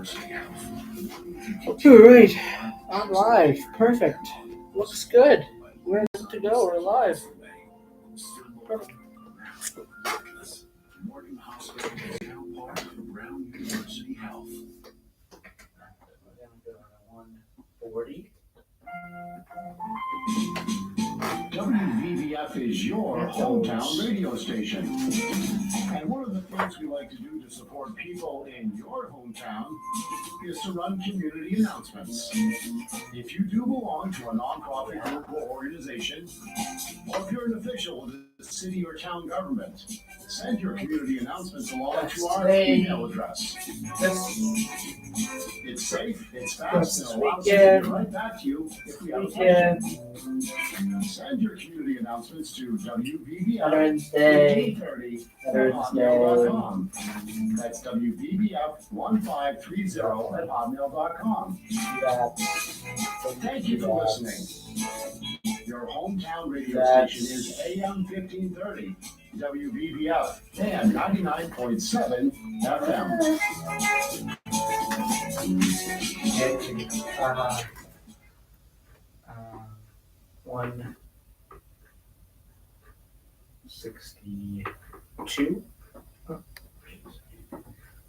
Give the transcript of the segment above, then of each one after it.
All right, I'm live. Perfect. Looks good. We're good to go. We're live. Perfect. Morgan Hospital is now part of Brown University Health. We're going to go to 140. WVVF is your hometown radio station. And one of the things we like to do to support people in your hometown is to run community announcements. If you do belong to a nonprofit group or organization, or if you're an official of the city or town government, send your community announcements along to our email address. It's safe, it's fast, and allows us to get right back to you if we have a question. Send your community announcements to WVBF1530@hotmail.com. That's WVBF1530@hotmail.com. Thank you for listening. Your hometown radio station is AM 1530, WVBF, and 99.7 FM. 162.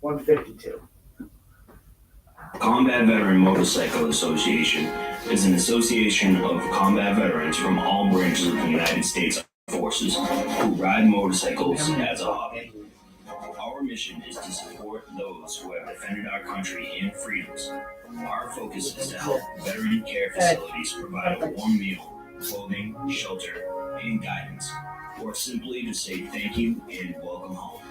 152. Combat Veteran Motorcycle Association is an association of combat veterans from all branches of the United States Forces who ride motorcycles as a hobby. Our mission is to support those who have defended our country and freedoms. Our focus is to help veteran care facilities provide a warm meal, clothing, shelter, and guidance, or simply to say thank you and welcome home.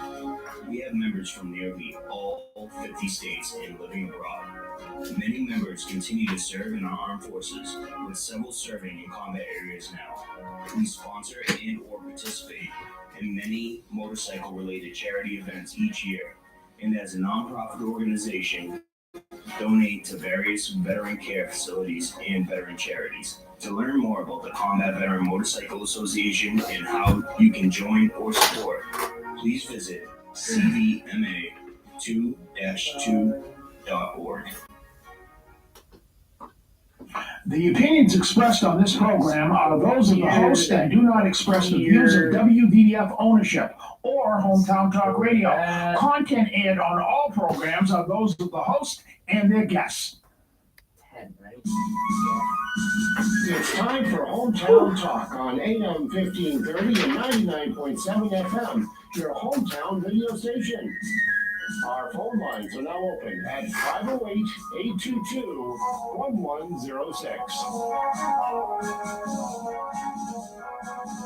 We have members from nearly all 50 states and living abroad. Many members continue to serve in our armed forces, with several serving in combat areas now. We sponsor and or participate in many motorcycle-related charity events each year, and as a nonprofit organization, donate to various veteran care facilities and veteran charities. To learn more about the Combat Veteran Motorcycle Association and how you can join or support, please visit cvma2-2.org. The opinions expressed on this program are those of the host and do not express the views of WVDF ownership or Hometown Talk Radio. Content aired on all programs are those of the host and their guests. 10, right? It's time for Hometown Talk on AM 1530 and 99.7 FM, your hometown radio station. Our phone lines are now open at 508-822-1106.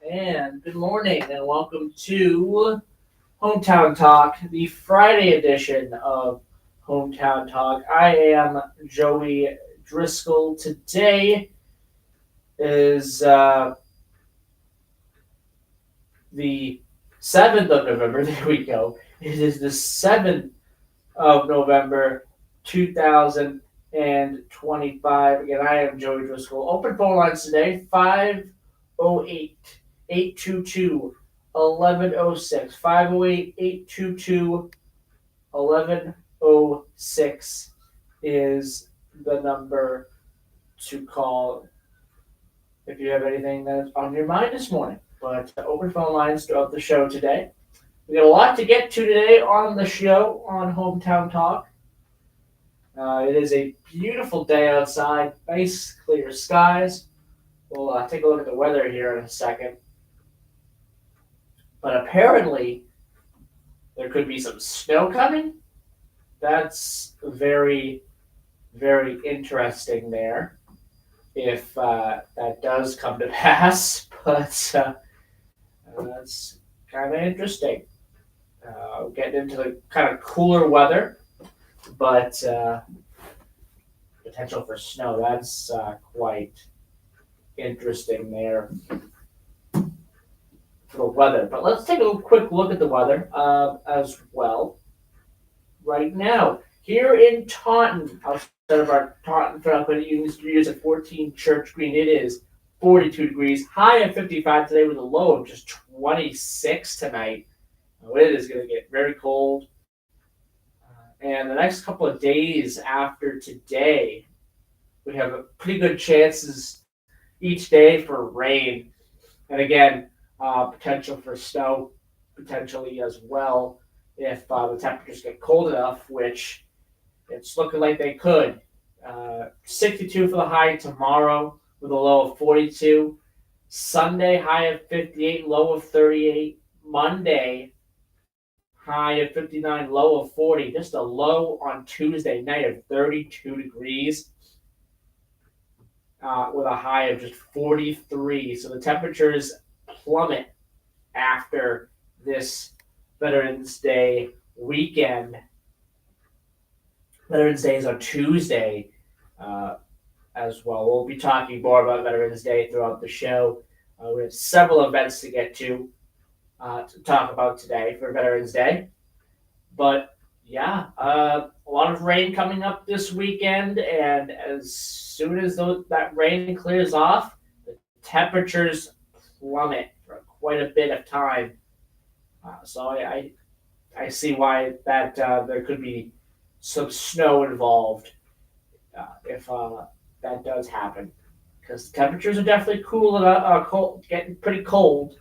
And good morning and welcome to Hometown Talk, the Friday edition of Hometown Talk. I am Joey Driscoll. Today is the 7th of November. There we go. It is the 7th of November, 2025. Again, I am Joey Driscoll. Open phone lines today, 508-822-1106. 508-822-1106 is the number to call if you have anything that's on your mind this morning. But open phone lines throughout the show today. We got a lot to get to today on the show on Hometown Talk. It is a beautiful day outside, nice clear skies. We'll take a look at the weather here in a second. But apparently, there could be some snow coming. That's very, very interesting there. if that does come to pass, but that's kind of interesting. Getting into the kind of cooler weather, but potential for snow. That's quite interesting there for the weather. But let's take a quick look at the weather as well. Right now, here in Taunton, outside of our Taunton Falcon Union Studios at 14 Church Green, it is 42 degrees, high of 55 today with a low of just 26 tonight. It is going to get very cold. And the next couple of days after today, we have a pretty good chances each day for rain. And again, potential for snow potentially as well if the temperatures get cold enough, which it's looking like they could. 62 for the high tomorrow with a low of 42. Sunday, high of 58, low of 38. Monday, high of 59, low of 40. Just a low on Tuesday night of 32 degrees with a high of just 43. So the temperatures plummet after this Veterans Day weekend. Veterans Day is on Tuesday as well. We'll be talking more about Veterans Day throughout the show. We have several events to get to talk about today for Veterans Day. But yeah, a lot of rain coming up this weekend, and as soon as that rain clears off, the temperatures plummet for quite a bit of time. So I see why that there could be some snow involved if that does happen, because the temperatures are definitely getting pretty cold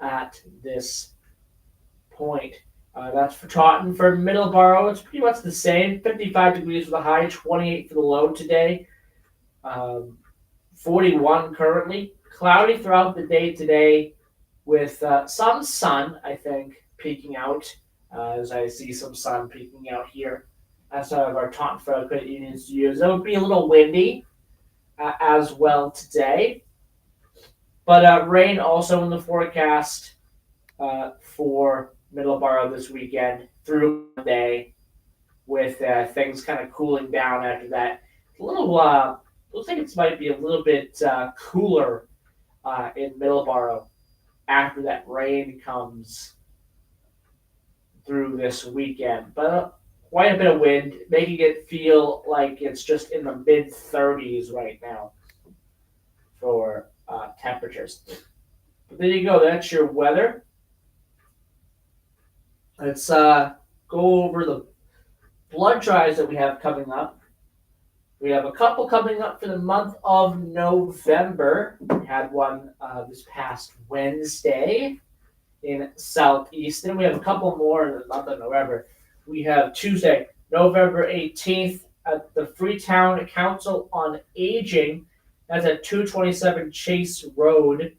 at this point. That's for Taunton. For Middleborough, it's pretty much the same. 55 degrees for the high, 28 for the low today. 41 currently. Cloudy throughout the day today with some sun, I think, peeking out, as I see some sun peeking out here outside of our Taunton Credit Union Studios. It would be a little windy as well today. But rain also in the forecast for Middleborough this weekend through Monday, with things kind of cooling down after that. A little, looks like it might be a little bit cooler in Middleborough after that rain comes through this weekend. But quite a bit of wind, making it feel like it's just in the mid-30s right now for temperatures. But there you go. That's your weather. Let's go over the blood drives that we have coming up. We have a couple coming up for the month of November. We had one this past Wednesday in Southeastern. We have a couple more in the month of November. We have Tuesday, November 18th at the Freetown Council on Aging. That's at 227 Chase Road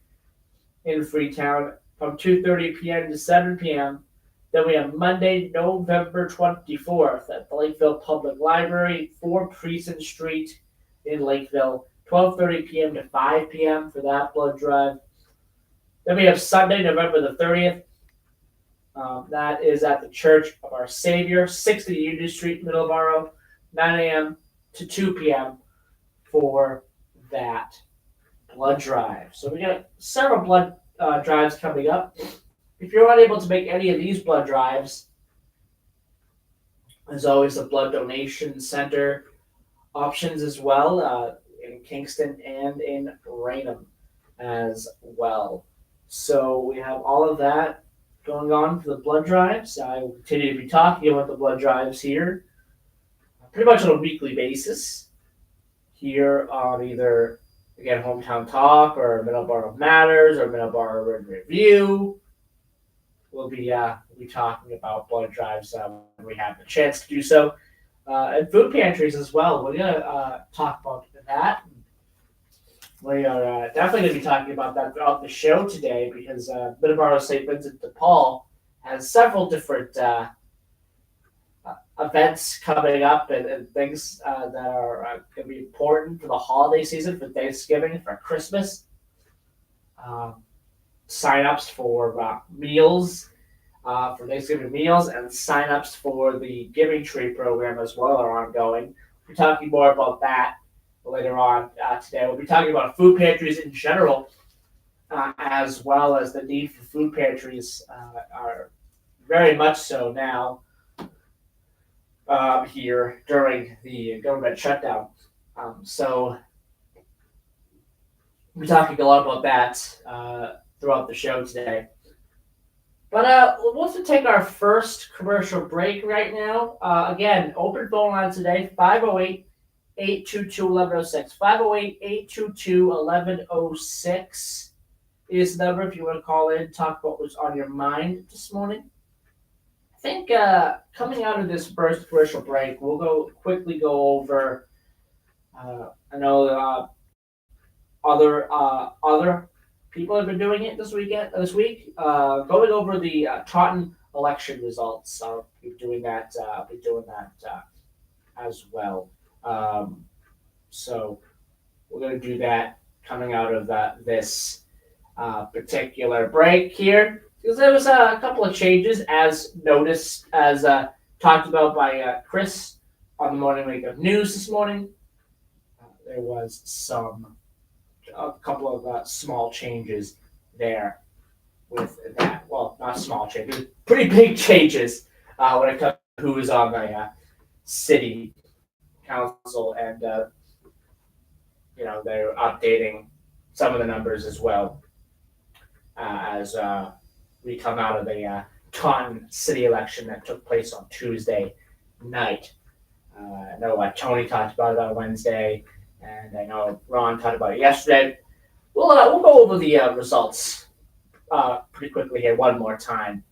in Freetown from 2:30 p.m. to 7 p.m. Then we have Monday, November 24th at the Lakeville Public Library, 4 Precinct Street in Lakeville, 12:30 p.m. to 5 p.m. for that blood drive. Then we have Sunday, November the 30th. That is at the Church of Our Savior, 60 Union Street, Middleborough, 9 a.m. to 2 p.m. for that blood drive. So we got several blood drives coming up. If you're unable to make any of these blood drives, there's always the Blood Donation Center options as well in Kingston and in Raynham as well. So we have all of that going on for the blood drives. I will continue to be talking about the blood drives here pretty much on a weekly basis here on either, again, Hometown Talk or Middleborough Matters or Middleborough in Review. We'll be talking about blood drives when we have the chance to do so. And food pantries as well. We're going to talk about that. We are definitely going to be talking about that throughout the show today because Middleborough St. Vincent de Paul has several different events coming up and things that are going to be important for the holiday season, for Thanksgiving, for Christmas. Sign-ups for meals, for Thanksgiving meals, and sign-ups for the Giving Tree program as well are ongoing. We'll be talking more about that later on today. We'll be talking about food pantries in general, as well as the need for food pantries are very much so now here during the government shutdown. So we'll be talking a lot about that throughout the show today. But we'll have to take our first commercial break right now. Again, open phone line today, 508-822-1106. 508-822-1106 is the number if you want to call in, talk about what's on your mind this morning. I think coming out of this first commercial break, we'll quickly go over. I know other people have been doing it this week. Going over the Taunton election results. I'll be doing that. As well. So we're going to do that coming out of this particular break here. Because there was a couple of changes as talked about by Chris on the Morning Wake Up News this morning. There was a couple of small changes there with that. Well, not small changes, pretty big changes when it comes to who is on the city council, and they're updating some of the numbers as well as we come out of the Taunton city election that took place on Tuesday night. I know Tony talked about it on Wednesday, and I know Ron talked about it yesterday. We'll go over the results pretty quickly here one more time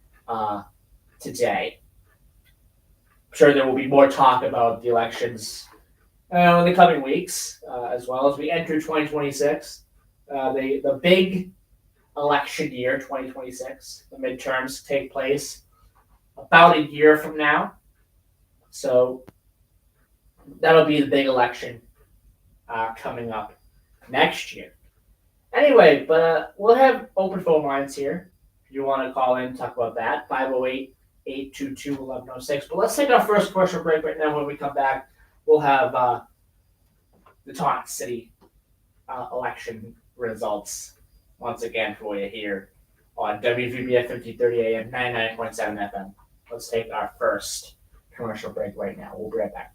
today. I'm sure there will be more talk about the elections in the coming weeks, as well as we enter 2026. The big election year, 2026, the midterms take place about a year from now. So that'll be the big election coming up next year. Anyway, but we'll have open phone lines here. If you want to call in, talk about that, 508-822-1106. But let's take our first commercial break right now. When we come back, we'll have the Taunton City election results once again for you here on WVBF 1530 AM, 99.7 FM. Let's take our first commercial break right now. We'll be right back.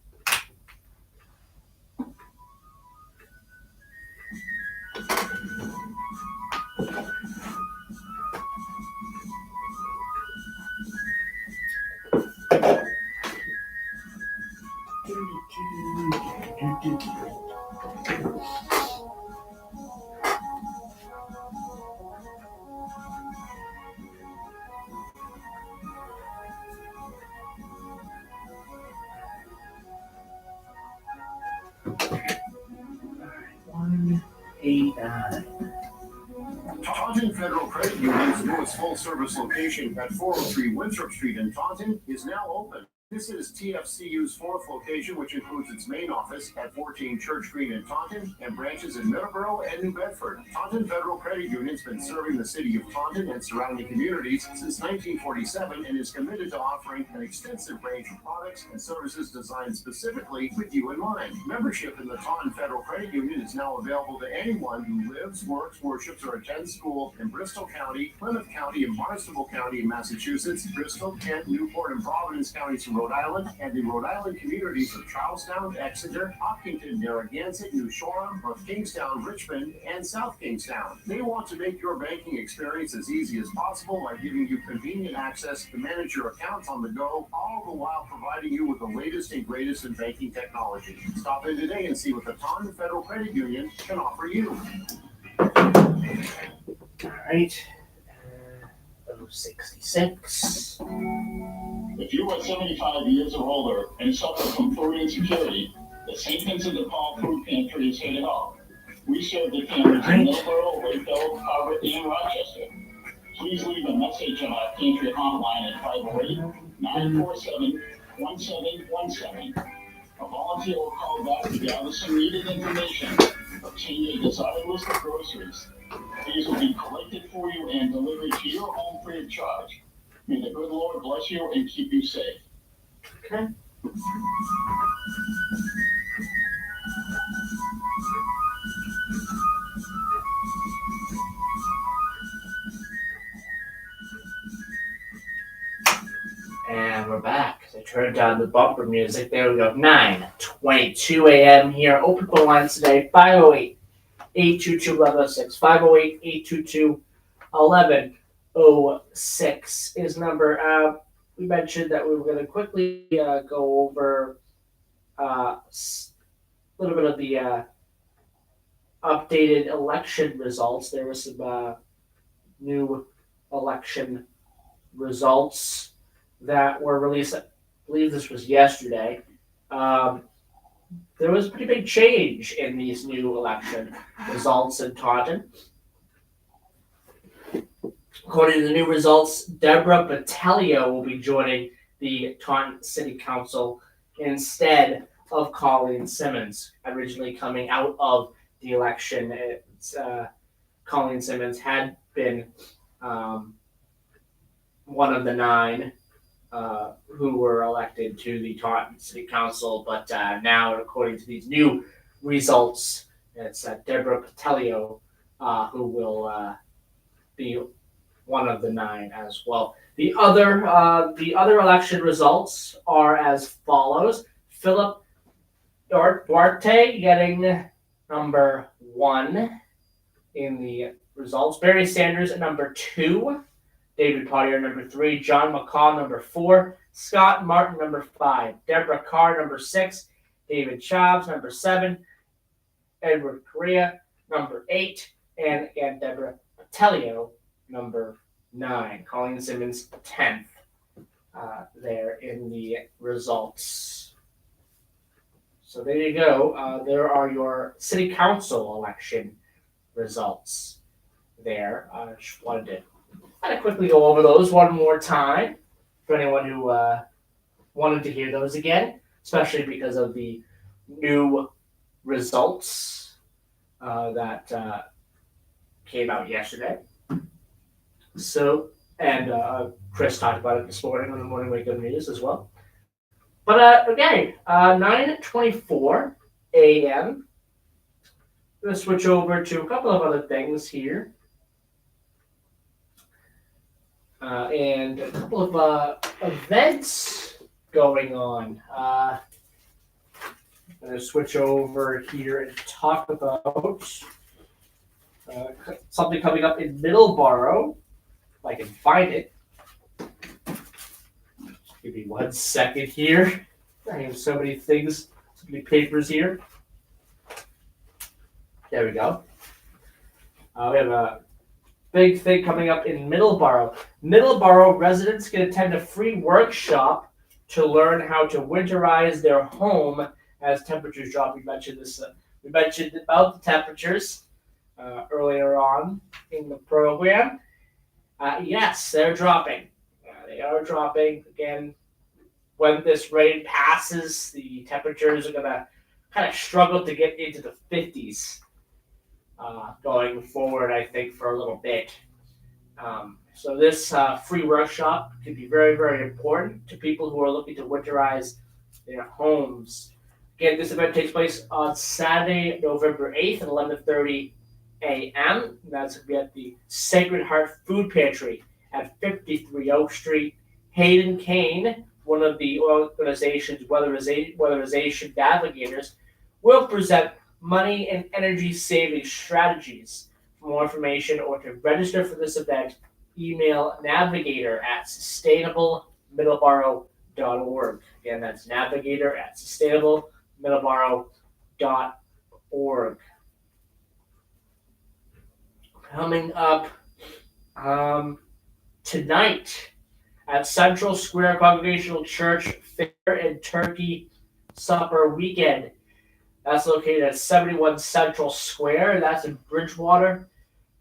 Taunton Federal Credit Union's newest full-service location at 403 Winthrop Street in Taunton is now open. This is TFCU's fourth location, which includes its main office at 14 Church Green in Taunton and branches in Middleborough and New Bedford. Taunton Federal Credit Union has been serving the city of Taunton and surrounding communities since 1947 and is committed to offering an extensive range of products and services designed specifically with you in mind. Membership in the Taunton Federal Credit Union is now available to anyone who lives, works, worships, or attends school in Bristol County, Plymouth County, and Barnstable County in Massachusetts, Bristol, Kent, Newport, and Providence counties in Rhode Island, and the Rhode Island communities of Charlestown, Exeter, Hopkinton, Narragansett, New Shoreham, North Kingstown, Richmond, and South Kingstown. They want to make your banking experience as easy as possible by giving you convenient access to manage your accounts on the go, all the while providing you with the latest and greatest in banking technology. Stop in today and see what the Taunton Federal Credit Union can offer you. All right. 66. If you are 75 years or older and suffer from food insecurity, the St. Vincent de Paul Food Pantry is here to help. We serve the families in Middleborough, Lakeville, Harvard, and Rochester. Please leave a message on our pantry hotline at 1717. A volunteer will call back to gather some needed information. Obtain a desired list of groceries. These will be collected for you and delivered to your home free of charge. May the good Lord bless you and keep you safe. Okay. And we're back. I turned down the bumper music. There we go. 9:22 a.m. here. Open phone lines today. 508-822-1106. 508-822-1106 is number. We mentioned that we were going to quickly go over a little bit of the updated election results. There were some new election results that were released. I believe this was yesterday. There was a pretty big change in these new election results in Taunton. According to the new results, Deborah Battaglia will be joining the Taunton City Council instead of Colleen Simmons. Originally coming out of the election, Colleen Simmons had been one of the 9 who were elected to the Taunton City Council, but now, according to these new results, it's Deborah Battaglia who will be one of the 9 as well. The other election results are as follows: Philip Duarte getting number 1 in the results. Barry Sanders at number 2. David Potter number 3. John McCall number 4. Scott Martin number 5. Deborah Carr number 6. David Chaves number 7. Edward Correa number 8. And again, Deborah Battaglia number 9. Colleen Simmons 10th there in the results. So there you go. There are your city council election results there. I just wanted to kind of quickly go over those one more time for anyone who wanted to hear those again, especially because of the new results that came out yesterday. So, and Chris talked about it this morning on the Morning Wake Up News as well. But okay, 9:24 a.m. I'm going to switch over to a couple of other things here. And a couple of events going on. I'm going to switch over here and talk about something coming up in Middleborough, if I can find it. Give me 1 second here. I have so many things, so many papers here. There we go. We have a big thing coming up in Middleborough. Middleborough residents can attend a free workshop to learn how to winterize their home as temperatures drop. We mentioned this. We mentioned about the temperatures earlier on in the program. Yes, they're dropping. They are dropping again. When this rain passes, the temperatures are gonna kind of struggle to get into the 50s going forward, I think, for a little bit. So this free workshop can be very, very important to people who are looking to winterize their homes. Again, this event takes place on Saturday, November 8th at 11:30 a.m. That's going to be at the Sacred Heart Food Pantry at 53 Oak Street. Hayden Kane, one of the organization's weatherization navigators, will present money and energy saving strategies. For more information or to register for this event, email navigator@sustainablemiddleborough.org. Again, that's navigator@sustainablemiddleborough.org. Coming up tonight at Central Square Congregational Church, Fair and Turkey Supper Weekend. That's located at 71 Central Square. That's in Bridgewater.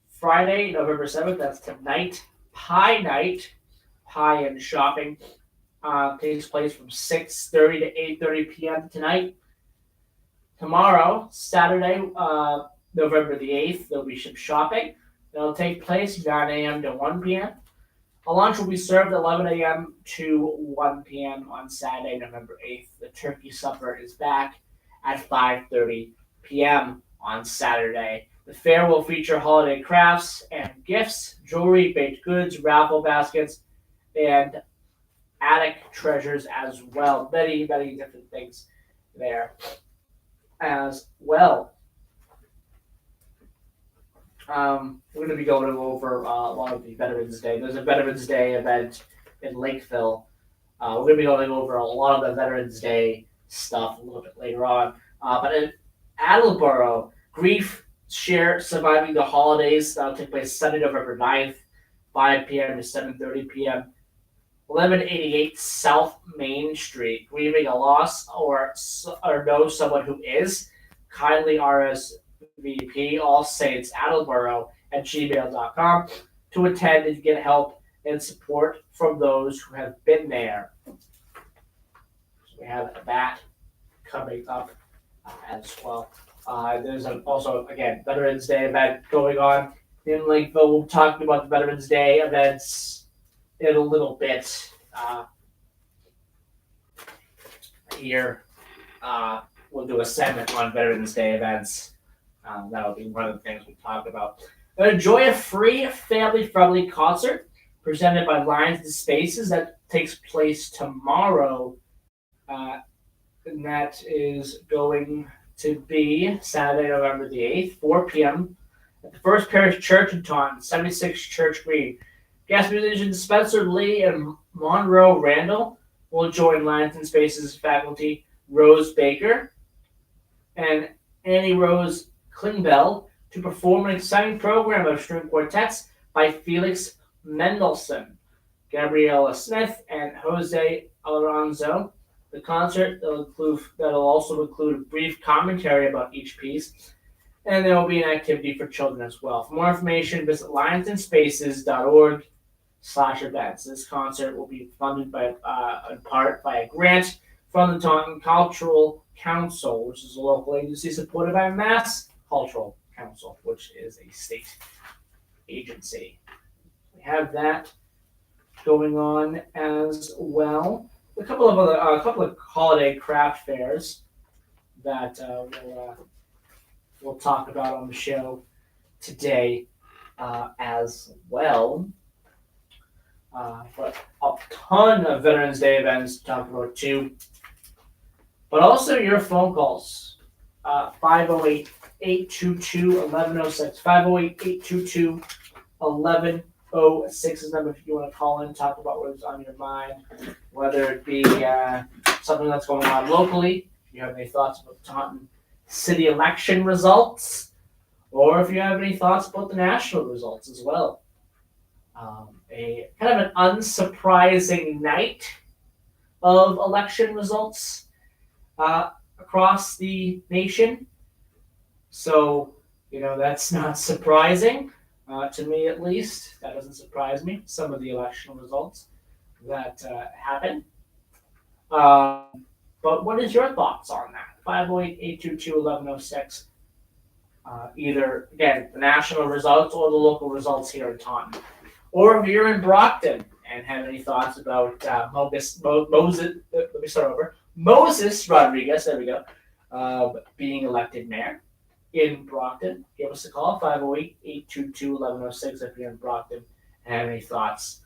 Friday, November 7th, that's tonight. Pie night, pie and shopping. takes place from 6:30 to 8:30 p.m. tonight. Tomorrow, Saturday, November the 8th, there'll be some shopping. It'll take place 9 a.m. to 1 p.m. A lunch will be served 11 a.m. to 1 p.m. on Saturday, November 8th. The turkey supper is back at 5:30 p.m. on Saturday. The fair will feature holiday crafts and gifts, jewelry, baked goods, raffle baskets, and attic treasures as well. Many, many different things there as well. We're going to be going over a lot of the Veterans Day. There's a Veterans Day event in Lakeville. We're going to be going over a lot of the Veterans Day stuff a little bit later on. But in Attleboro, Grief Share Surviving the Holidays. That'll take place Sunday, November 9th, 5 p.m. to 7:30 p.m. 1188 South Main Street. Grieving a loss or know someone who is? Kindly RSVP All Saints Attleboro at gmail.com to attend and get help and support from those who have been there. So we have that coming up as well. There's also, again, Veterans Day event going on in Lakeville. We'll talk about the Veterans Day events in a little bit here. We'll do a segment on Veterans Day events. That'll be one of the things we'll talk about. Enjoy a free family-friendly concert presented by Lines and Spaces that takes place tomorrow. And that is going to be Saturday, November the 8th, 4 p.m. at the First Parish Church in Taunton, 76 Church Green. Guest musicians Spencer Lee and Monroe Randall will join Lines and Spaces faculty Rose Baker and Annie Rose Klingbeil to perform an exciting program of string quartets by Felix Mendelssohn, Gabriela Smith, and Jose Alonso. The concert that'll also include a brief commentary about each piece, and there will be an activity for children as well. For more information, visit lionsandSpaces.org/events. This concert will be funded in part by a grant from the Taunton Cultural Council, which is a local agency supported by Mass Cultural Council, which is a state agency. We have that going on as well. A couple of holiday craft fairs that we'll talk about on the show today as well. But a ton of Veterans Day events to talk about too. But also your phone calls. 508-822-1106. 508-822-1106 is the number if you want to call in, talk about what's on your mind, whether it be something that's going on locally, if you have any thoughts about Taunton city election results, or if you have any thoughts about the national results as well. A kind of an unsurprising night of election results across the nation. So, that's not surprising, to me at least. That doesn't surprise me, some of the election results that happen. But what is your thoughts on that? 508-822-1106. Either, again, the national results or the local results here in Taunton. Or if you're in Brockton and have any thoughts about Moses Rodriguez, there we go, being elected mayor in Brockton, give us a call, 508-822-1106 if you're in Brockton and have any thoughts,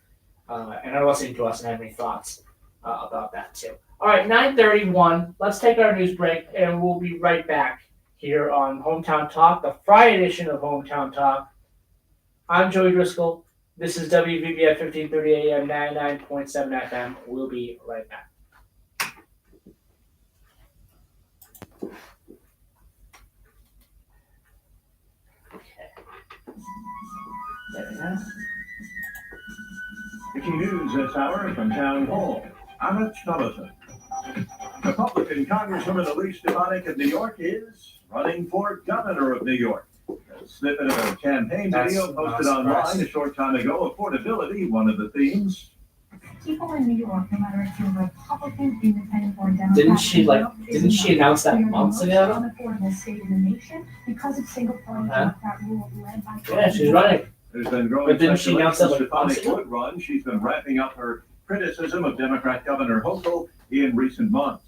and are listening to us and have any thoughts about that too. All right, 9:31. Let's take our news break, and we'll be right back here on Hometown Talk, the Friday edition of Hometown Talk. I'm Joey Driscoll. This is WVBF 1530 AM, 99.7 FM. We'll be right back. Okay. There we go. Breaking news this hour from Town Hall. Amit Sullivan. Republican Congresswoman Elise Stefanik of New York is running for governor of New York. A snippet of a campaign video posted online a short time ago. Affordability, one of the themes. People in New York, no matter if you're Republican, Independent, or Democrat, Didn't she announce that months ago? unaffordable state in the nation because of single-party Democrat rule led by. Yeah, she's running. There's been growing But didn't she announce that speculation like months Stefanik ago? would run. She's been ramping up her criticism of Democrat Governor Hochul in recent months.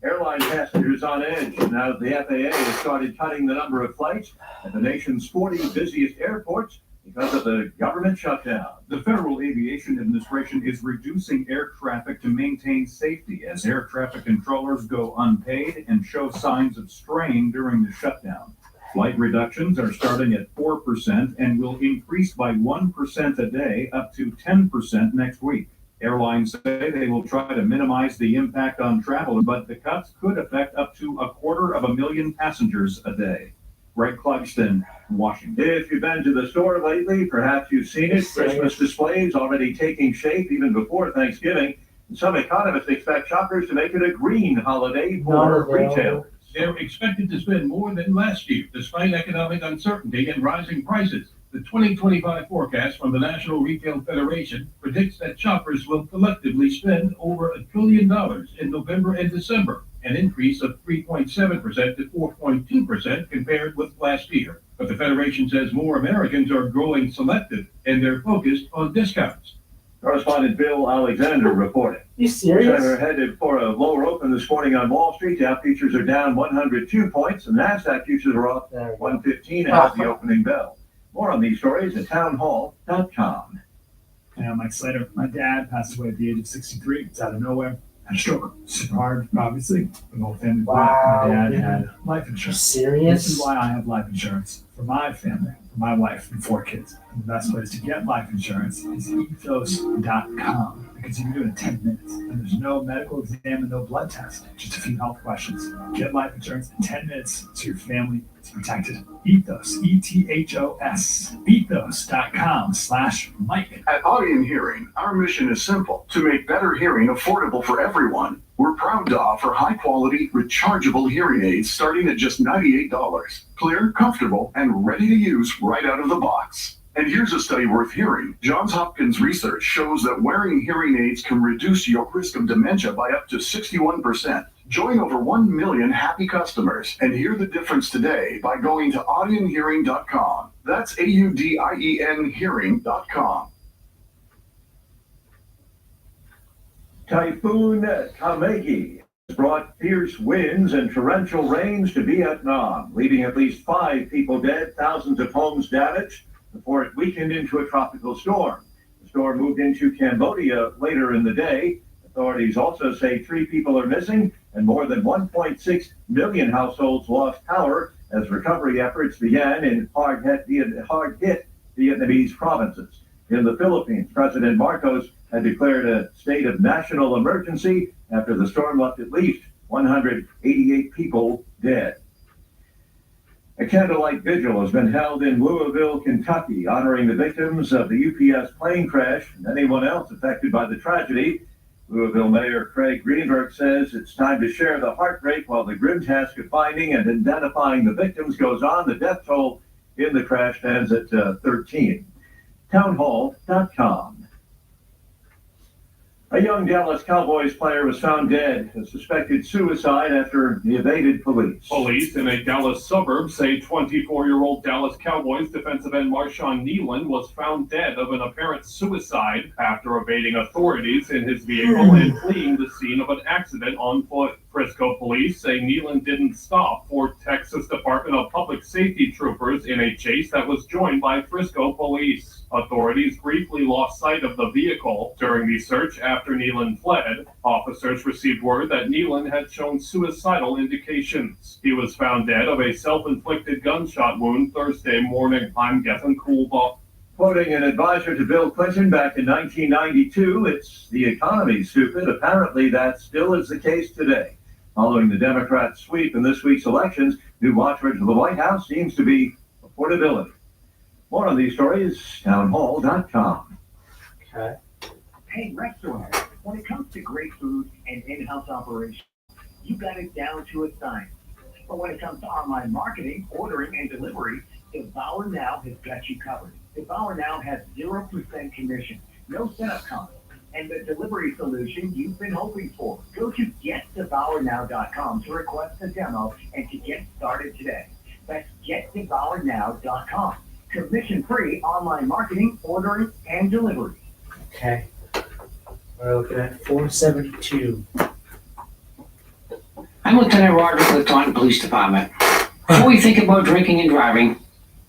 Airline passengers on edge. Now the FAA has started cutting the number of flights at the nation's 40 busiest airports because of the government shutdown. The Federal Aviation Administration is reducing air traffic to maintain safety as air traffic controllers go unpaid and show signs of strain during the shutdown. Flight reductions are starting at 4% and will increase by 1% a day up to 10% next week. Airlines say they will try to minimize the impact on travel, but the cuts could affect up to 250,000 passengers a day. Greg Clugston, Washington. If you've been to the store lately, perhaps you've seen it. Christmas displays already taking shape even before Thanksgiving. And some economists expect shoppers to make it a green holiday for retailers. They're expected to spend more than last year, despite economic uncertainty and rising prices. The 2025 forecast from the National Retail Federation predicts that shoppers will collectively spend over $1 trillion in November and December, an increase of 3.7% to 4.2% compared with last year. But the Federation says more Americans are growing selective and they're focused on discounts. Correspondent Bill Alexander reporting. You serious? We're headed for a lower open this morning on Wall Street. Dow futures are down 102 points. The NASDAQ futures are off 115 as the opening bell. More on these stories at townhall.com. Hey, I'm Mike Slater. My dad passed away at the age of 63. It's out of nowhere. Had a stroke. Super hard, obviously. The whole family. Wow. My dad had life You insurance. serious? This is why I have life insurance for my family, for my wife, and 4 kids. And the best place to get life insurance is ethos.com because you can do it in 10 minutes. And there's no medical exam and no blood test, just a few health questions. Get life insurance in 10 minutes so your family is protected. Ethos, E-T-H-O-S, ethos.com/Mike. At Audion Hearing, our mission is simple: to make better hearing affordable for everyone. We're proud to offer high-quality, rechargeable hearing aids starting at just $98. Clear, comfortable, and ready to use right out of the box. And here's a study worth hearing. Johns Hopkins research shows that wearing hearing aids can reduce your risk of dementia by up to 61%. Join over 1 million happy customers and hear the difference today by going to audionhearing.com. That's AUDIEN hearing.com. Typhoon Kamegi has brought fierce winds and torrential rains to Vietnam, leaving at least 5 people dead, thousands of homes damaged, before it weakened into a tropical storm. The storm moved into Cambodia later in the day. Authorities also say 3 people are missing and more than 1.6 million households lost power as recovery efforts began in hard-hit Vietnamese provinces. In the Philippines, President Marcos had declared a state of national emergency after the storm left at least 188 people dead. A candlelight vigil has been held in Louisville, Kentucky, honoring the victims of the UPS plane crash and anyone else affected by the tragedy. Louisville Mayor Craig Greenberg says it's time to share the heartbreak while the grim task of finding and identifying the victims goes on. The death toll in the crash stands at 13. Townhall.com. A young Dallas Cowboys player was found dead, a suspected suicide after he evaded police. Police in a Dallas suburb say 24-year-old Dallas Cowboys defensive end Marshawn Kneeland was found dead of an apparent suicide after evading authorities in his vehicle and fleeing the scene of an accident on foot. Frisco police say Kneeland didn't stop for Texas Department of Public Safety troopers in a chase that was joined by Frisco police. Authorities briefly lost sight of the vehicle during the search after Kneeland fled. Officers received word that Kneeland had shown suicidal indications. He was found dead of a self-inflicted gunshot wound Thursday morning. I'm Gethin Coolbaugh. Quoting an advisor to Bill Clinton back in 1992, it's the economy, stupid. Apparently that still is the case today. Following the Democrats' sweep in this week's elections, new watchword for the White House seems to be affordability. More on these stories, townhall.com. Okay. Hey, restaurant, when it comes to great food and in-house operations, you got it down to a science. But when it comes to online marketing, ordering, and delivery, Devour Now has got you covered. Devour Now has 0% commission, no setup costs, and the delivery solution you've been hoping for. Go to getdevournow.com to request a demo and to get started today. That's getdevournow.com. Commission-free online marketing, ordering, and delivery. Okay. We're looking at 472. I'm Lieutenant Roderick with the Taunton Police Department. Before we think about drinking and driving,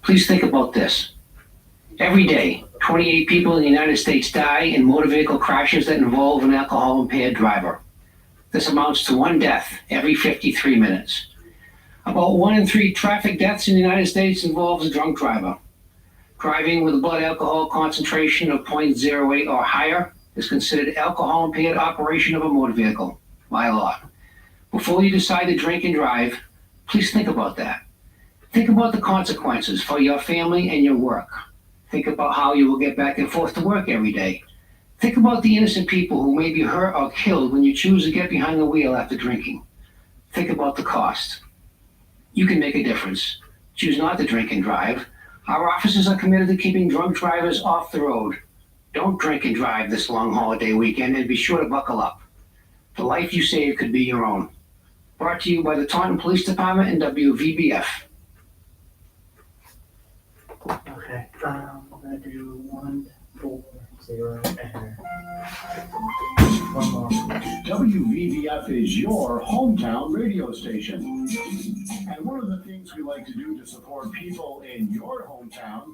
please think about this. Every day, 28 people in the United States die in motor vehicle crashes that involve an alcohol-impaired driver. This amounts to 1 death every 53 minutes. About 1 in 3 traffic deaths in the United States involves a drunk driver. Driving with a blood alcohol concentration of 0.08 or higher is considered alcohol-impaired operation of a motor vehicle by law. Before you decide to drink and drive, please think about that. Think about the consequences for your family and your work. Think about how you will get back and forth to work every day. Think about the innocent people who may be hurt or killed when you choose to get behind the wheel after drinking. Think about the cost. You can make a difference. Choose not to drink and drive. Our officers are committed to keeping drunk drivers off the road. Don't drink and drive this long holiday weekend, and be sure to buckle up. The life you save could be your own. Brought to you by the Taunton Police Department and WVBF. Okay. I'm gonna do 140 and one more. WVBF is your hometown radio station. And one of the things we like to do to support people in your hometown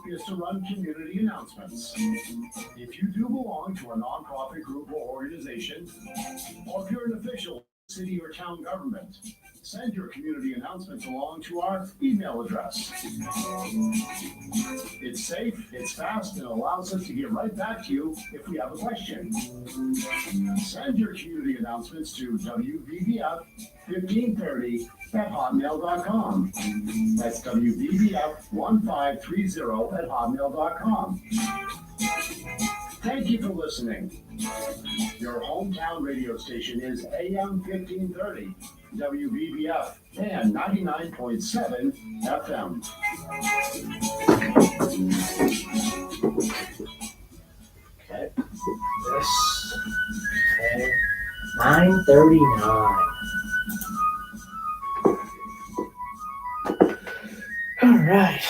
is to run community announcements. If you do belong to a nonprofit group or organization, or if you're an official city or town government, send your community announcements along to our email address. It's safe, it's fast, and allows us to get right back to you if we have a question. Send your community announcements to WVBF1530@hotmail.com. That's WVBF1530@hotmail.com. Thank you for listening. Your hometown radio station is AM 1530, WVBF, and 99.7 FM. Okay. This. Okay. 9:39. All right.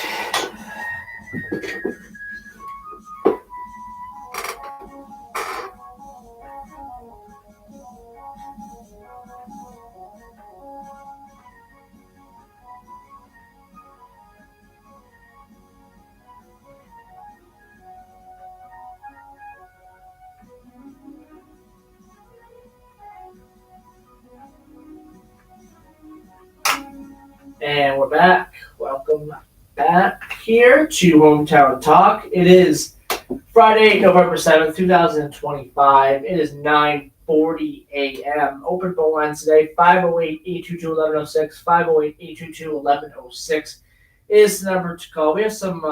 And we're back. Welcome back here to Hometown Talk. It is Friday, November 7th, 2025. It is 9:40 a.m. Open phone lines today, 508-822-1106, 508-822-1106 is the number to call. We have some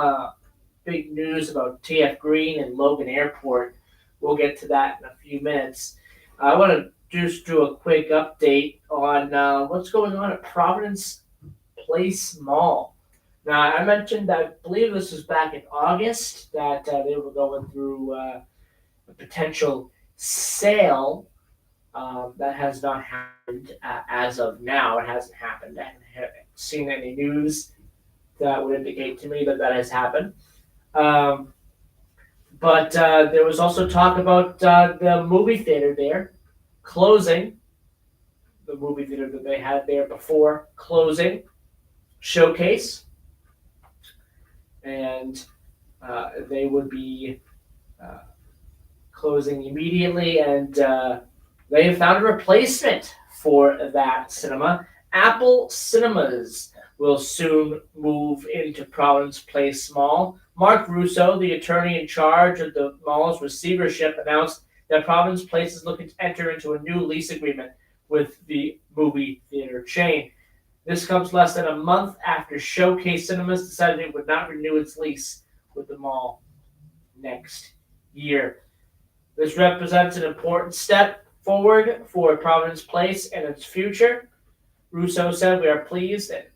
big news about TF Green and Logan Airport. We'll get to that in a few minutes. I want to just do a quick update on what's going on at Providence Place Mall. Now, I mentioned that I believe this was back in August that they were going through a potential sale. That has not happened as of now. It hasn't happened. I haven't seen any news that would indicate to me that that has happened. But there was also talk about the movie theater there closing. The movie theater that they had there before closing. Showcase. And they would be closing immediately, and they have found a replacement for that cinema. Apple Cinemas will soon move into Providence Place Mall. Mark Russo, the attorney in charge of the mall's receivership, announced that Providence Place is looking to enter into a new lease agreement with the movie theater chain. This comes less than a month after Showcase Cinemas decided it would not renew its lease with the mall next year. This represents an important step forward for Providence Place and its future. Russo said, "We are pleased to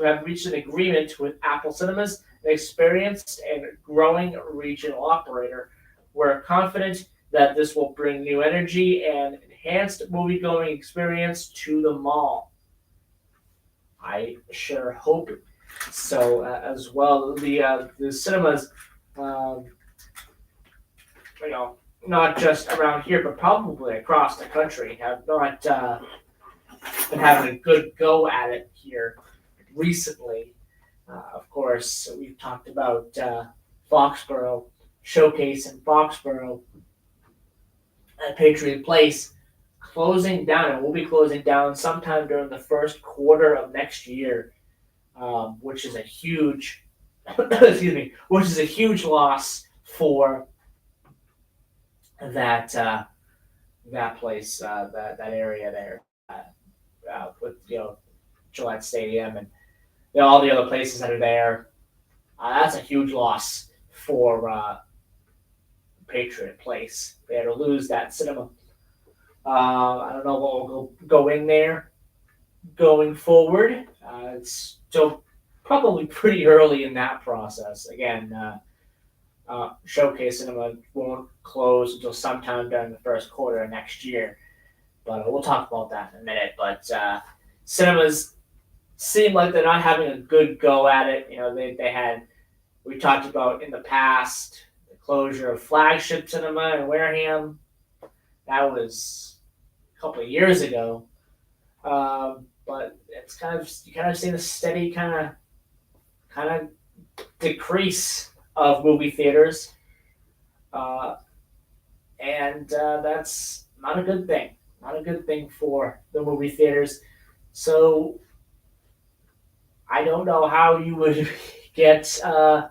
have reached an agreement with Apple Cinemas, an experienced and growing regional operator. We're confident that this will bring new energy and enhanced movie-going experience to the mall. I sure hope so as well. The cinemas, not just around here, but probably across the country, have not been having a good go at it here recently. Of course, we've talked about Foxborough Showcase in Foxborough at Patriot Place closing down, and will be closing down sometime during the first quarter of next year, which is a huge, which is a huge loss for that place, that area there, with Gillette Stadium and all the other places that are there. That's a huge loss for Patriot Place. They had to lose that cinema. I don't know what will go in there going forward. It's still probably pretty early in that process. Again, Showcase Cinema won't close until sometime during the first quarter of next year. But we'll talk about that in a minute. But cinemas seem like they're not having a good go at it. We talked about in the past the closure of Flagship Cinema in Wareham. That was a couple of years ago. But it's you kind of see the steady kind of decrease of movie theaters. And that's not a good thing. Not a good thing for the movie theaters. So I don't know how you would get an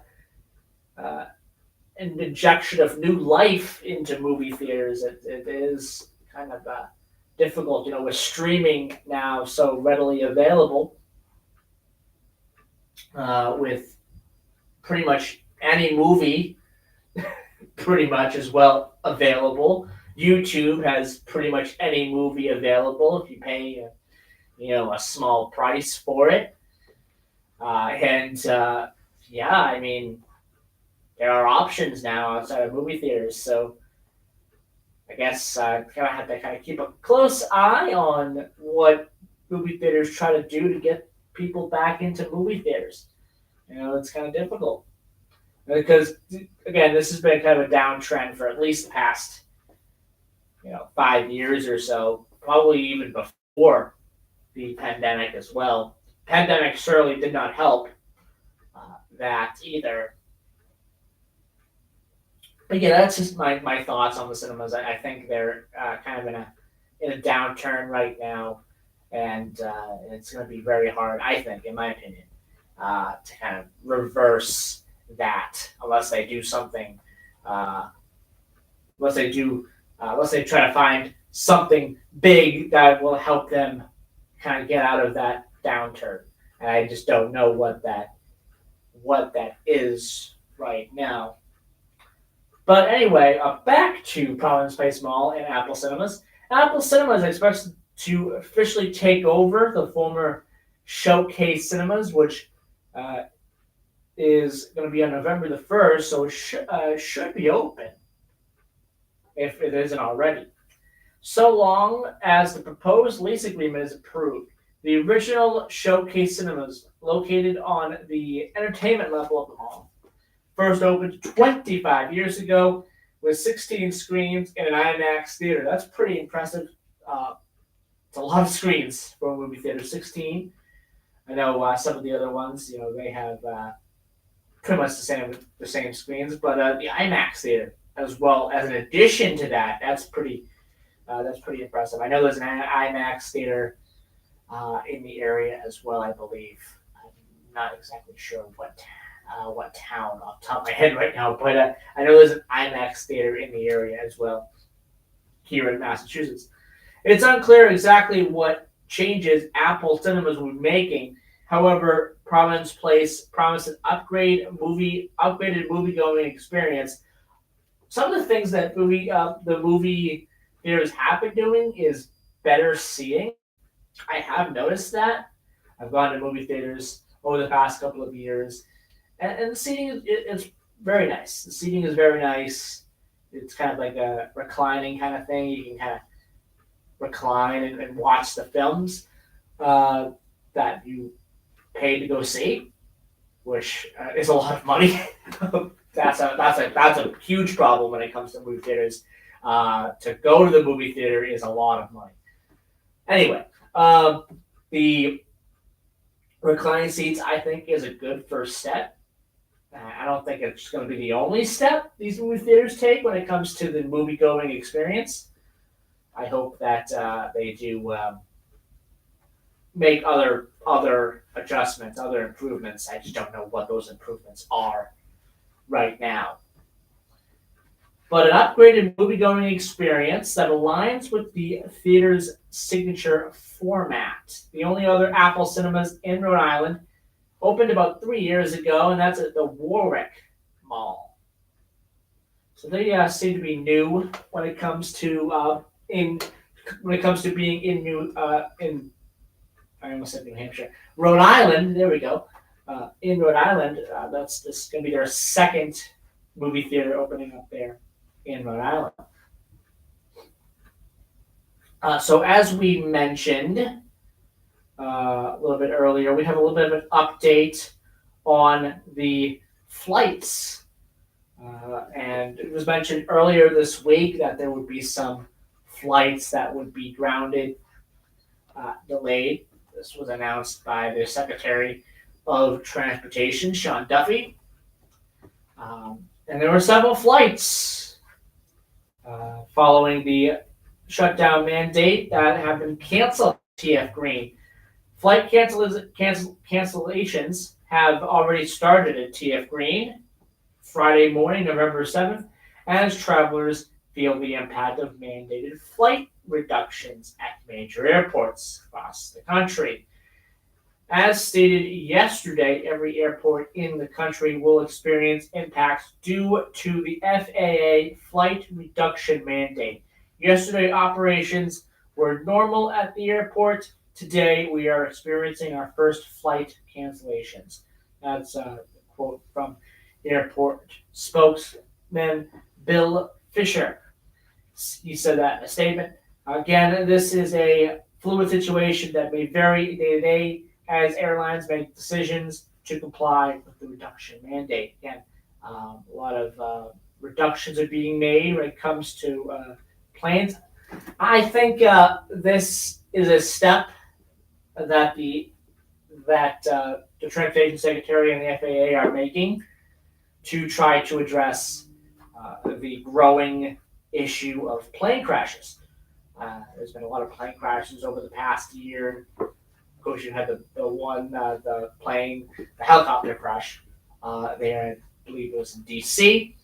injection of new life into movie theaters. It is kind of difficult, with streaming now so readily available, with pretty much any movie pretty much as well available. YouTube has pretty much any movie available if you pay a small price for it. There are options now outside of movie theaters, so I guess I have to keep a close eye on what movie theaters try to do to get people back into movie theaters. It's kind of difficult because, again, this has been kind of a downtrend for at least the past 5 years or so, probably even before the pandemic as well. Pandemic certainly did not help that either. But yeah, that's just my thoughts on the cinemas. I think they're kind of in a downturn right now, and it's going to be very hard, I think, in my opinion, to kind of reverse that unless they do something. Unless they try to find something big that will help them kind of get out of that downturn. And I just don't know what that is right now. But anyway, back to Providence Place Mall and Apple Cinemas. Apple Cinemas is expected to officially take over the former Showcase Cinemas, which is going to be on November the 1st, so it should be open if it isn't already. So long as the proposed lease agreement is approved. The original Showcase Cinemas, located on the entertainment level of the mall, first opened 25 years ago with 16 screens in an IMAX theater. That's pretty impressive. It's a lot of screens for a movie theater, 16. I know some of the other ones, they have pretty much the same screens, but the IMAX theater, as well as an addition to that, that's pretty impressive. I know there's an IMAX theater in the area as well, I believe. I'm not exactly sure what town off the top of my head right now, but I know there's an IMAX theater in the area as well here in Massachusetts. It's unclear exactly what changes Apple Cinemas will be making. However, Providence Place promised an upgraded movie-going experience. Some of the things that the movie theaters have been doing is better seating. I have noticed that. I've gone to movie theaters over the past couple of years, and the seating is very nice. The seating is very nice. It's kind of like a reclining kind of thing. You can kind of recline and watch the films that you paid to go see, which is a lot of money. That's a huge problem when it comes to movie theaters. To go to the movie theater is a lot of money. Anyway, the reclining seats, I think, is a good first step. I don't think it's going to be the only step these movie theaters take when it comes to the movie-going experience. I hope that they do make other adjustments, other improvements. I just don't know what those improvements are right now. But an upgraded movie-going experience that aligns with the theater's signature format. The only other Apple cinemas in Rhode Island opened about 3 years ago, and that's at the Warwick Mall. So they seem to be new when it comes to being in I almost said New Hampshire, Rhode Island. There we go. In Rhode Island, this is going to be their second movie theater opening up there in Rhode Island. So as we mentioned a little bit earlier, we have a little bit of an update on the flights. And it was mentioned earlier this week that there would be some flights that would be grounded, delayed. This was announced by the Secretary of Transportation, Sean Duffy. And there were several flights following the shutdown mandate that have been canceled at TF Green. Flight cancellations have already started at TF Green Friday morning, November 7th, as travelers feel the impact of mandated flight reductions at major airports across the country. As stated yesterday, every airport in the country will experience impacts due to the FAA flight reduction mandate. Yesterday, operations were normal at the airport. Today, we are experiencing our first flight cancellations. That's a quote from airport spokesman Bill Fisher. He said that in a statement. Again, this is a fluid situation that may vary day to day as airlines make decisions to comply with the reduction mandate. Again, a lot of reductions are being made when it comes to planes. I think this is a step that the Transportation Secretary and the FAA are making to try to address the growing issue of plane crashes. There's been a lot of plane crashes over the past year. Of course, you had the helicopter crash there, I believe it was in DC.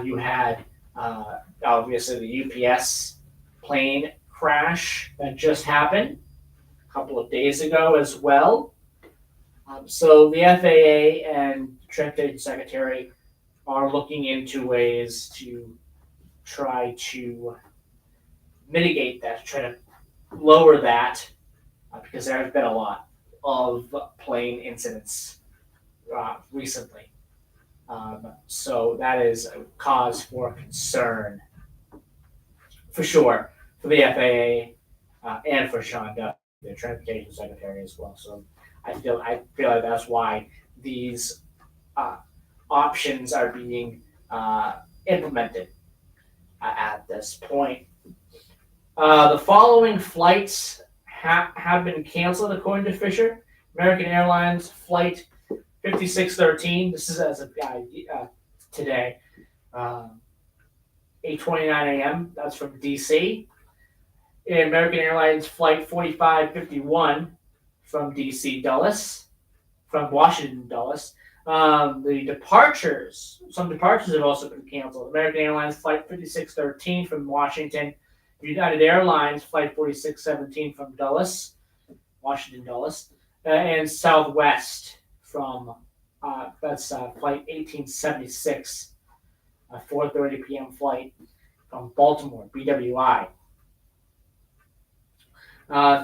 You had obviously the UPS plane crash that just happened a couple of days ago as well. So the FAA and Transportation Secretary are looking into ways to try to mitigate that, try to lower that, because there have been a lot of plane incidents recently. So that is a cause for concern, for sure, for the FAA and for Sean Duffy, the Transportation Secretary, as well. So I feel like that's why these options are being implemented at this point. The following flights have been canceled, according to Fisher. American Airlines Flight 5613, this is as of today, 8:29 a.m., that's from DC. And American Airlines Flight 4551 from DC Dulles, from Washington Dulles. Some departures have also been canceled. American Airlines Flight 5613 from Washington. United Airlines Flight 4617 from Dulles, Washington Dulles. And Southwest from, that's Flight 1876, a 4:30 p.m. flight from Baltimore, BWI.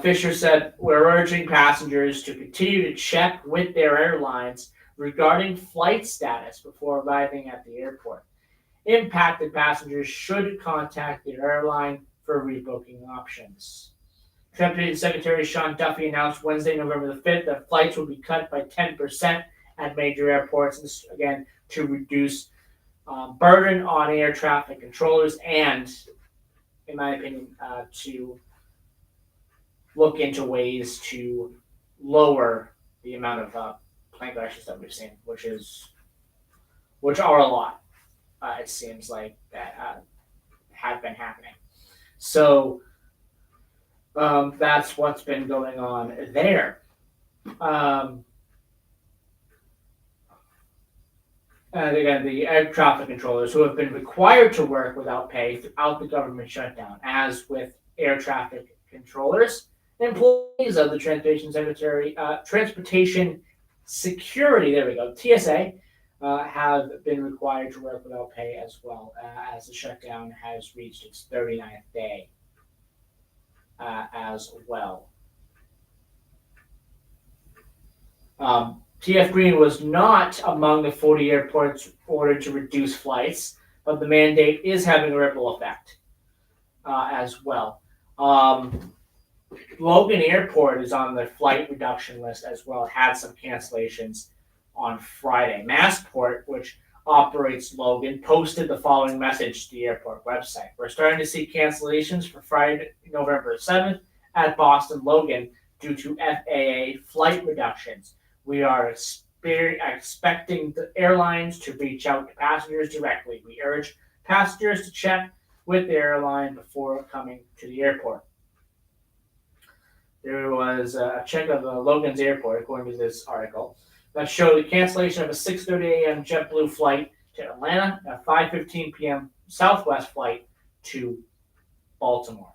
Fisher said, "We're urging passengers to continue to check with their airlines regarding flight status before arriving at the airport. impacted passengers should contact the airline for rebooking options. Transportation Secretary Sean Duffy announced Wednesday, November the 5th, that flights will be cut by 10% at major airports, this, again, to reduce burden on air traffic controllers and, in my opinion, to look into ways to lower the amount of plane crashes that we've seen, which are a lot. It seems like that have been happening. So that's what's been going on there. And again, the air traffic controllers who have been required to work without pay throughout the government shutdown, as with air traffic controllers, employees of the Transportation Security, there we go, TSA, have been required to work without pay as well, as the shutdown has reached its 39th day as well. TF Green was not among the 40 airports ordered to reduce flights, but the mandate is having a ripple effect as well. Logan Airport is on the flight reduction list as well. It had some cancellations on Friday. Massport, which operates Logan, posted the following message to the airport website. We're starting to see cancellations for Friday, November 7th at Boston Logan due to FAA flight reductions. We are expecting the airlines to reach out to passengers directly. We urge passengers to check with the airline before coming to the airport. There was a check of Logan's airport, according to this article, that showed the cancellation of a 6:30 a.m. JetBlue flight to Atlanta, a 5:15 p.m. Southwest flight to Baltimore.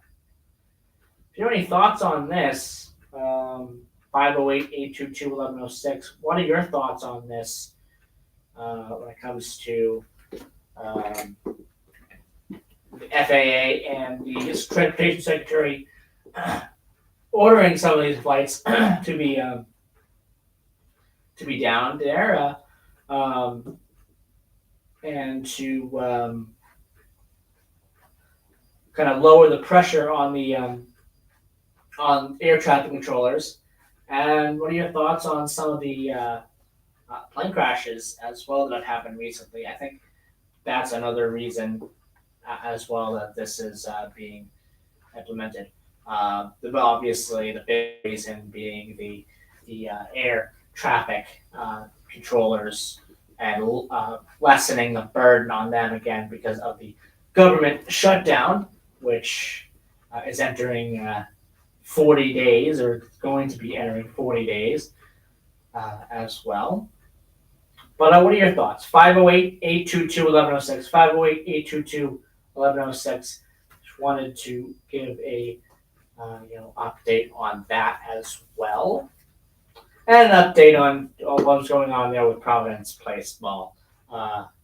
If you have any thoughts on this, 508-822-1106, what are your thoughts on this when it comes to the FAA and the Transportation Secretary ordering some of these flights to be down there and to kind of lower the pressure on the on air traffic controllers? And what are your thoughts on some of the plane crashes as well that have happened recently? I think that's another reason as well that this is being implemented. Obviously, the big reason being the air traffic controllers and lessening the burden on them again because of the government shutdown, which is entering 40 days or going to be entering 40 days as well. But what are your thoughts? 508-822-1106. 508-822-1106. Just wanted to give a update on that as well. And an update on what's going on there with Providence Place Mall,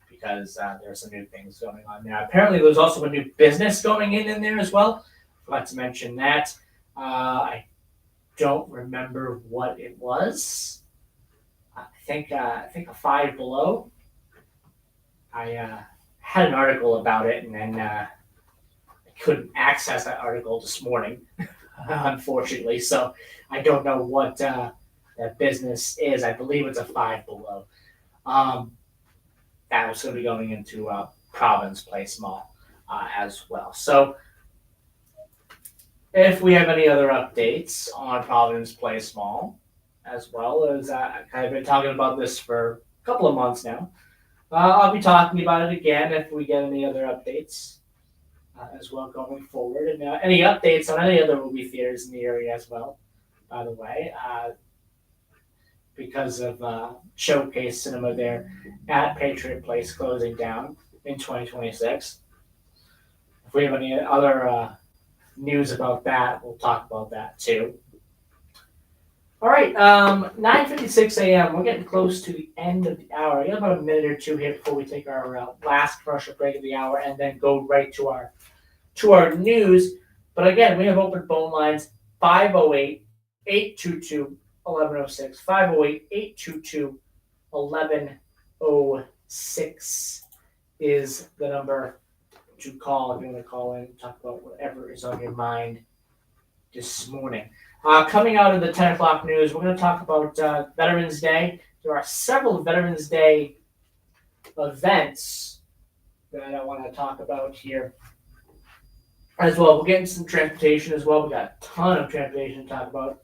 because there's some new things going on there. Apparently, there's also a new business going in there as well. Forgot to mention that. I don't remember what it was. I think a Five Below. I had an article about it, and then I couldn't access that article this morning, unfortunately. So I don't know what that business is. I believe it's a Five Below. That was going to be going into Providence Place Mall as well. So if we have any other updates on Providence Place Mall, as well as I've kind of been talking about this for a couple of months now, I'll be talking about it again if we get any other updates as well going forward. And any updates on any other movie theaters in the area as well, by the way, because of Showcase Cinema there at Patriot Place closing down in 2026. If we have any other news about that, we'll talk about that too. All right, 9:56 a.m. We're getting close to the end of the hour. We got about a minute or two here before we take our last commercial break of the hour, and then go right to our news. But again, we have open phone lines 508-822-1106. 508-822-1106. is the number to call if you want to call in and talk about whatever is on your mind this morning. Coming out of the 10 o'clock news, we're going to talk about Veterans Day. There are several Veterans Day events that I want to talk about here as well. We'll get into some transportation as well. We got a ton of transportation to talk about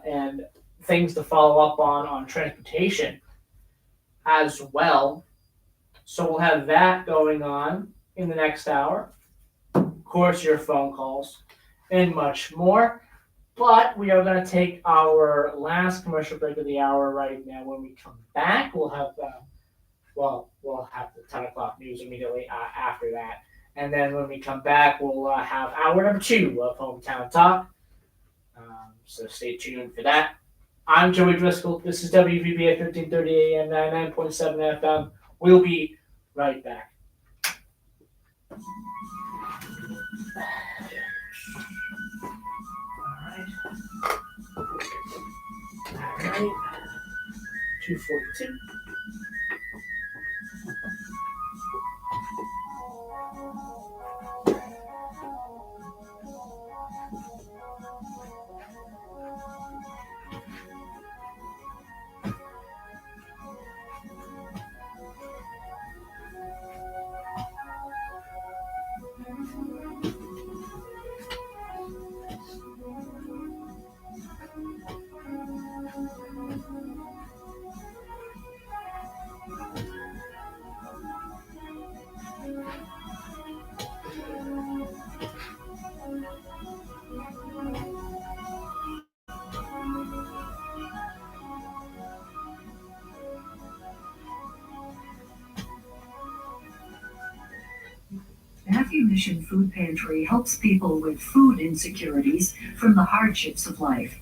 and things to follow up on transportation as well. So we'll have that going on in the next hour. Of course, your phone calls and much more. But we are going to take our last commercial break of the hour right now. When we come back, we'll have we'll have the 10 o'clock news immediately after that. And then when we come back, we'll have hour number 2 of Hometown Talk. So stay tuned for that. I'm Joey Driscoll. This is WVB at 1530 AM, 99.7 FM. We'll be right back. All right. 2:42. Matthew Mission Food Pantry helps people with food insecurities from the hardships of life.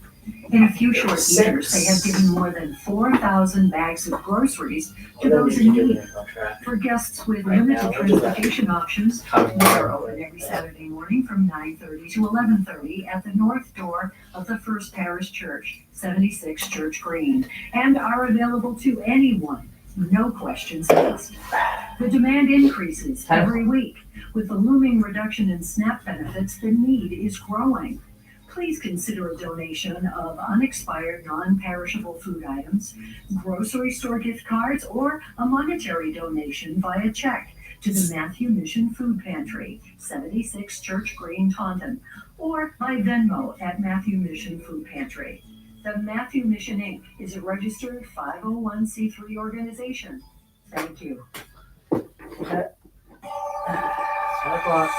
In a few short years, they have given more than 4,000 bags of groceries to those in need. For guests with limited transportation options, they are open every Saturday morning from 9:30 to 11:30 at the north door of the First Parish Church, 76 Church Green, and are available to anyone, no questions asked. The demand increases every week. With the looming reduction in SNAP benefits, the need is growing. Please consider a donation of unexpired, non-perishable food items, grocery store gift cards, or a monetary donation via check to the Matthew Mission Food Pantry, 76 Church Green, Taunton, or by Venmo at Matthew Mission Food Pantry. The Matthew Mission Inc. is a registered 501c3 organization. Thank you. 10 o'clock.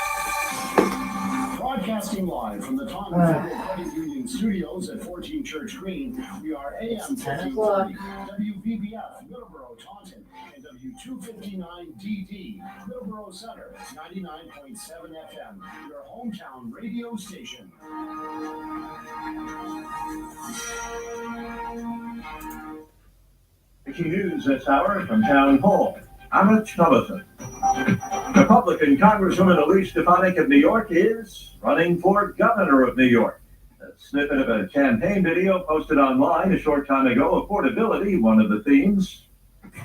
Broadcasting live from the Taunton Federal Credit Union Studios at 14 Church Green, we are AM 1530, WVBF, Middleborough, Taunton, and W259DD, Middleborough Center, 99.7 FM, your hometown radio station. Breaking news this hour from Town Hall. I'm Rich Sullivan. Republican Congresswoman Elise Stefanik of New York is running for governor of New York. A snippet of a campaign video posted online a short time ago. Affordability, one of the themes.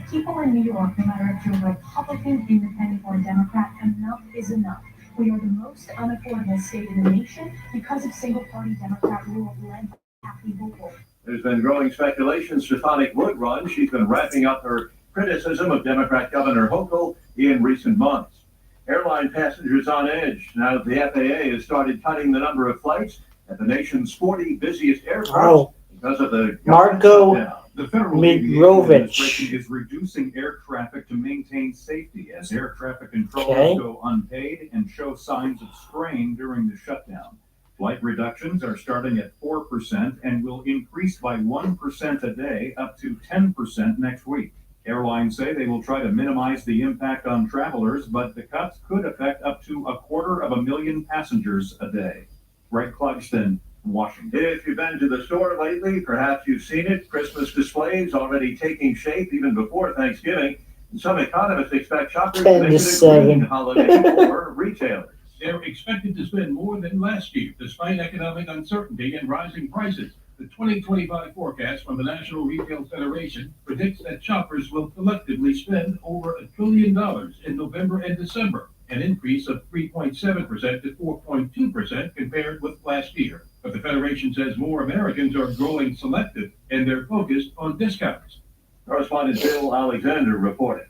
People in New York, no matter if you're Republican, Independent, or Democrat, enough is enough. We are the most unaffordable state in the nation because of single-party Democrat rule led by Kathy Hochul. There's been growing speculation Stefanik would run. She's been wrapping up her criticism of Democrat Governor Hochul in recent months. Airline passengers on edge now that the FAA has started cutting the number of flights at the nation's 40 busiest airports because of the Marco shutdown. The Federal Midrovich Aviation is reducing air traffic to maintain safety as air traffic controllers go unpaid and show signs of strain during the shutdown. Flight reductions are starting at 4% and will increase by 1% a day up to 10% next week. Airlines say they will try to minimize the impact on travelers, but the cuts could affect up to 250,000 passengers a day. Greg Clugston, Washington. If you've been to the store lately, perhaps you've seen it. Christmas displays already taking shape even before Thanksgiving. And some economists expect shoppers to make it a green holiday for retailers. They're expected to spend more than last year, despite economic uncertainty and rising prices. The 2025 forecast from the National Retail Federation predicts that shoppers will collectively spend over $1 trillion in November and December, an increase of 3.7% to 4.2% compared with last year. But the Federation says more Americans are growing selective and they're focused on discounts. Correspondent Bill Alexander reported.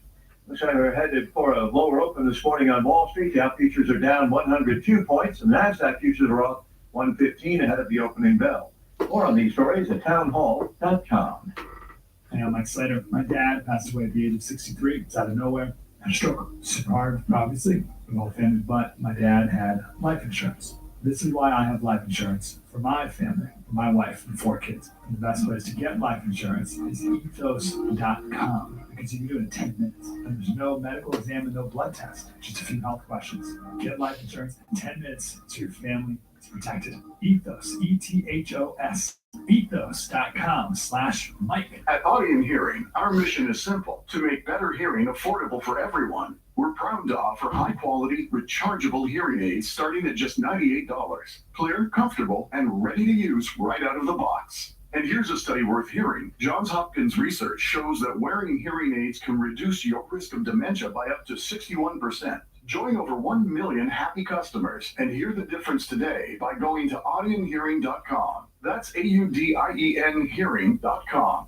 Looks like we're headed for a lower open this morning on Wall Street. Dow futures are down 102 points, and NASDAQ futures are up 115 ahead of the opening bell. More on these stories at townhall.com. Hey, I'm Mike Slater. My dad passed away at the age of 63. It's out of nowhere. Had a stroke. Super hard, obviously, for the whole family, but my dad had life insurance. This is why I have life insurance for my family, for my wife and 4 kids. And the best place to get life insurance is ethos.com, because you can do it in 10 minutes. And there's no medical exam and no blood test, just a few health questions. Get life insurance in 10 minutes so your family is protected. Ethos, E-T-H-O-S. Ethos.com/Mike. At Audion Hearing, our mission is simple: to make better hearing affordable for everyone. We're proud to offer high-quality, rechargeable hearing aids starting at just $98. Clear, comfortable, and ready to use right out of the box. And here's a study worth hearing. Johns Hopkins research shows that wearing hearing aids can reduce your risk of dementia by up to 61%. Join over 1 million happy customers and hear the difference today by going to audionhearing.com. That's AUDIEN hearing.com.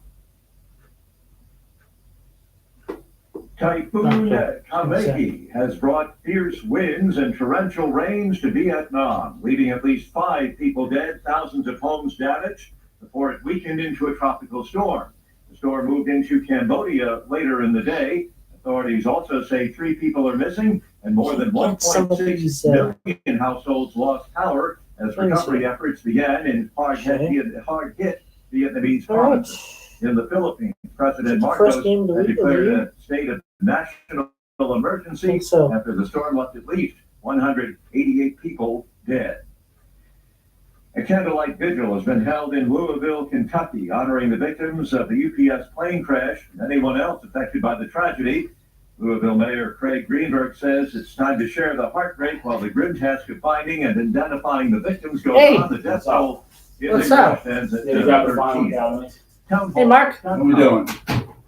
Typhoon Kameki has brought fierce winds and torrential rains to Vietnam, leaving at least 5 people dead, thousands of homes damaged, before it weakened into a tropical storm. The storm moved into Cambodia later in the day. Authorities also say 3 people are missing and more than 1.6 million households lost power as recovery efforts began in hard-hit Vietnamese provinces. In the Philippines, President Marcos had declared a state of national emergency after the storm left at least 188 people dead. A candlelight vigil has been held in Louisville, Kentucky, honoring the victims of the UPS plane crash and anyone else affected by the tragedy. Louisville Mayor Craig Greenberg says it's time to share the heartbreak while the grim task of finding and identifying the victims goes on. The death toll in the crash ends at 13. Hey, Mark. How you doing?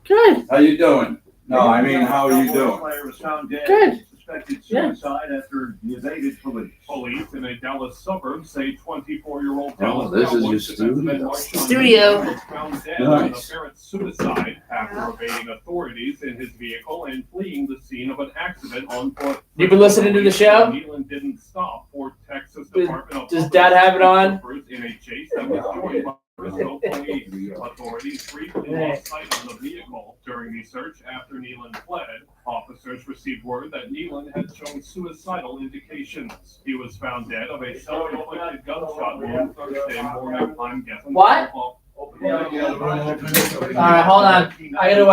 Good. How you doing? No, I mean, how are you doing? Player was found dead. Good. Suspected suicide after he evaded police. Police in a Dallas suburb say 24-year-old Oh, Dallas this is your Cowboys defenseman Marshawn Studio. Newland was found dead of an Nice. apparent suicide after evading authorities in his vehicle and fleeing the scene of an accident on foot. You been listening to the show? Newland didn't stop for Texas Department of Does Dad have it on? in a chase that was joined by Bristol police. Authorities briefly lost sight of the vehicle during the search after Nealon fled. Officers received word that Nealon had shown suicidal indications. He was found dead of a self-inflicted gunshot wound Thursday morning. I'm guessing. What? All right, hold on. I gotta,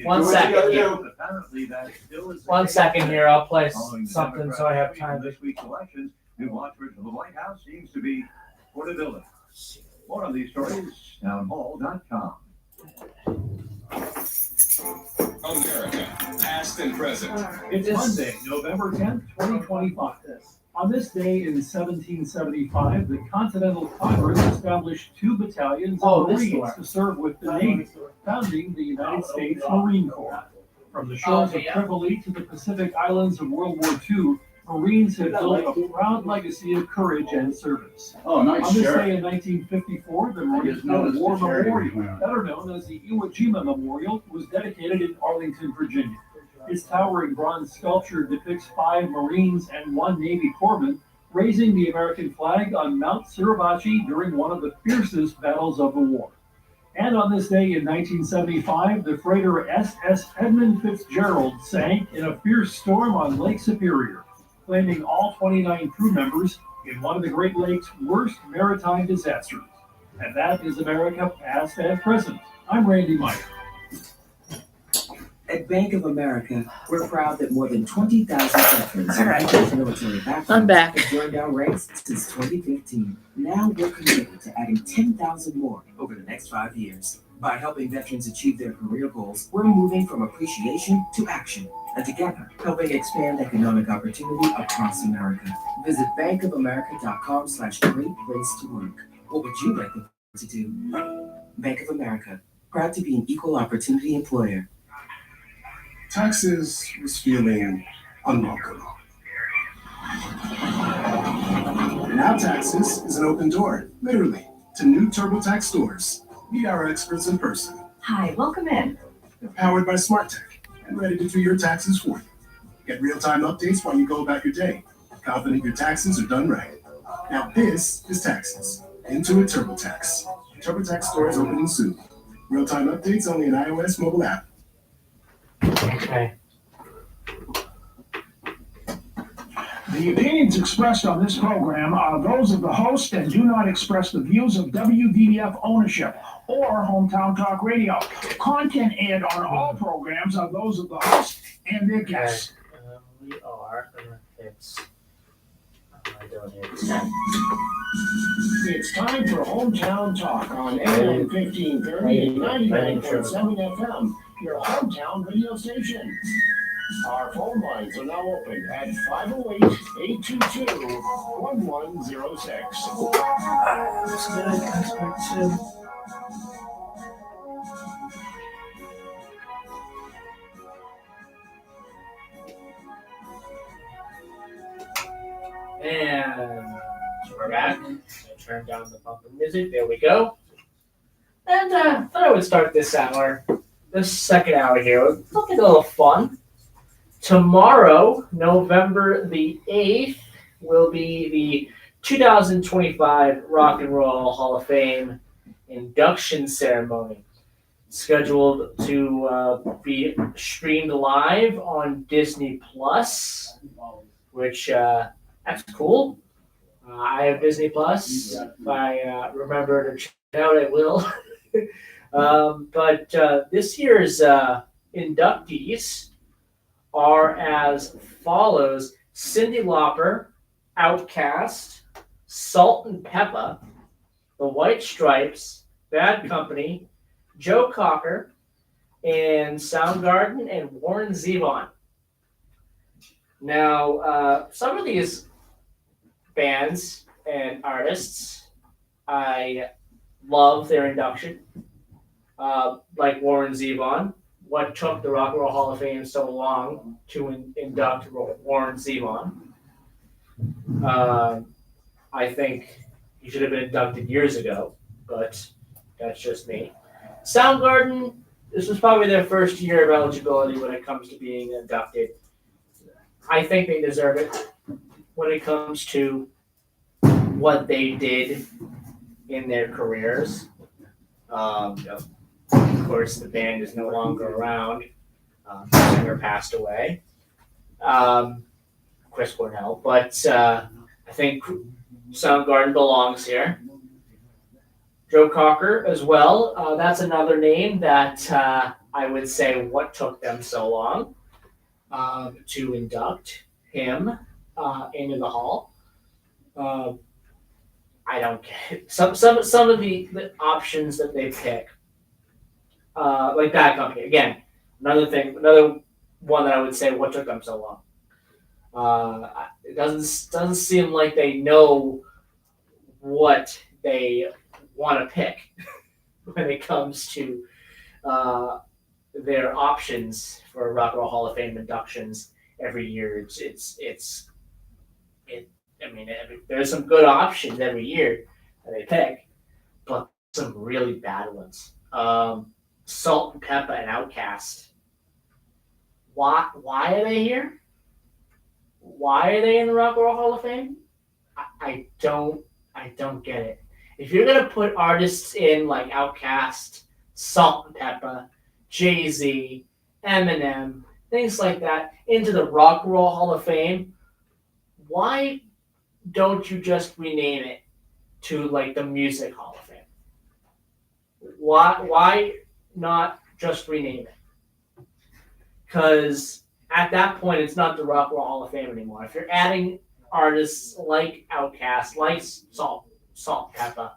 one second here. One second here. I'll play something so I have time. This week's elections, new watchword for the White House seems to be portability. More on these stories, townhall.com. America, past and present. It's Monday, November 10th, 2025. On this day in 1775, the Continental Congress established 2 battalions of Marines to serve with the Navy, founding the United States Marine Corps. From the shores of Tripoli to the Pacific Islands of World War II, Marines have built a proud legacy of courage and service. Oh, nice On this shirt. day in 1954, the Marine Corps War Memorial, better known as the Iwo Jima Memorial, was dedicated in Arlington, Virginia. Its towering bronze sculpture depicts 5 Marines and 1 Navy corpsman raising the American flag on Mount Suribachi during one of the fiercest battles of the war. And on this day in 1975, the freighter SS Edmund Fitzgerald sank in a fierce storm on Lake Superior, claiming all 29 crew members in one of the Great Lakes' worst maritime disasters. And that is America past and present. I'm Randy Meyer. At Bank of America, we're proud that more than 20,000 veterans and active military backgrounds have joined our ranks since 2015. Now we're committed to adding 10,000 more over the next 5 years. By helping veterans achieve their career goals, we're moving from appreciation to action, and together, helping expand economic opportunity across America. Visit bankofamerica.com/great place to work. What would you like the Bank of America, proud to be an equal opportunity employer. Texas was feeling unwelcome. Now Texas is an open door, literally, to new TurboTax stores. Meet our experts in person. Hi, welcome in. They're powered by SmartTech and ready to do your taxes for you. Get real-time updates while you go about your day. Confident your taxes are done right. Now this is Taxes. Intuit TurboTax. TurboTax stores opening soon. Real-time updates only in iOS mobile app. Okay. The opinions expressed on this program are those of the host and do not express the views of WVDF ownership or Hometown Talk Radio. Content aired on all programs are those of the host and their guests. We are gonna fix. I don't need It's time for Hometown Talk on AM 1530 and 99.7 FM, your hometown radio station. Our phone lines are now open at 508-822-1106. And we're back. I turned down the bumper music. There we go. And thought I would start this hour, this second hour here, with something a little fun. Tomorrow, November the 8th, will be the 2025 Rock and Roll Hall of Fame induction ceremony, scheduled to be streamed live on Disney Plus, which that's cool. I have Disney Plus. If I remember to check it out, I will. But this year's inductees are as follows: Cyndi Lauper, Outkast, Salt and Pepper, The White Stripes, Bad Company, Joe Cocker, and Soundgarden, and Warren Zevon. Now, some of these bands and artists, I love their induction. Like Warren Zevon. What took the Rock and Roll Hall of Fame so long to induct Warren Zevon? I think he should have been inducted years ago, but that's just me. Soundgarden, this was probably their first year of eligibility when it comes to being inducted. I think they deserve it when it comes to what they did in their careers. Of course, the band is no longer around. The singer passed away, Chris Cornell. But I think Soundgarden belongs here. Joe Cocker as well. That's another name that I would say what took them so long to induct him into the hall. I don't get it. Some of the options that they pick. Like Bad Company. Again, another one that I would say what took them so long. It doesn't seem like they know what they want to pick when it comes to their options for Rock and Roll Hall of Fame inductions every year. There's some good options every year that they pick, but some really bad ones. Salt and Pepper and Outkast. Why are they here? Why are they in the Rock and Roll Hall of Fame? I don't get it. If you're gonna put artists in like Outkast, Salt and Pepper, Jay-Z, Eminem, things like that into the Rock and Roll Hall of Fame, why don't you just rename it to like the Music Hall of Fame? Why not just rename it? Because at that point, it's not the Rock and Roll Hall of Fame anymore. If you're adding artists like Outkast, like Salt and Pepper,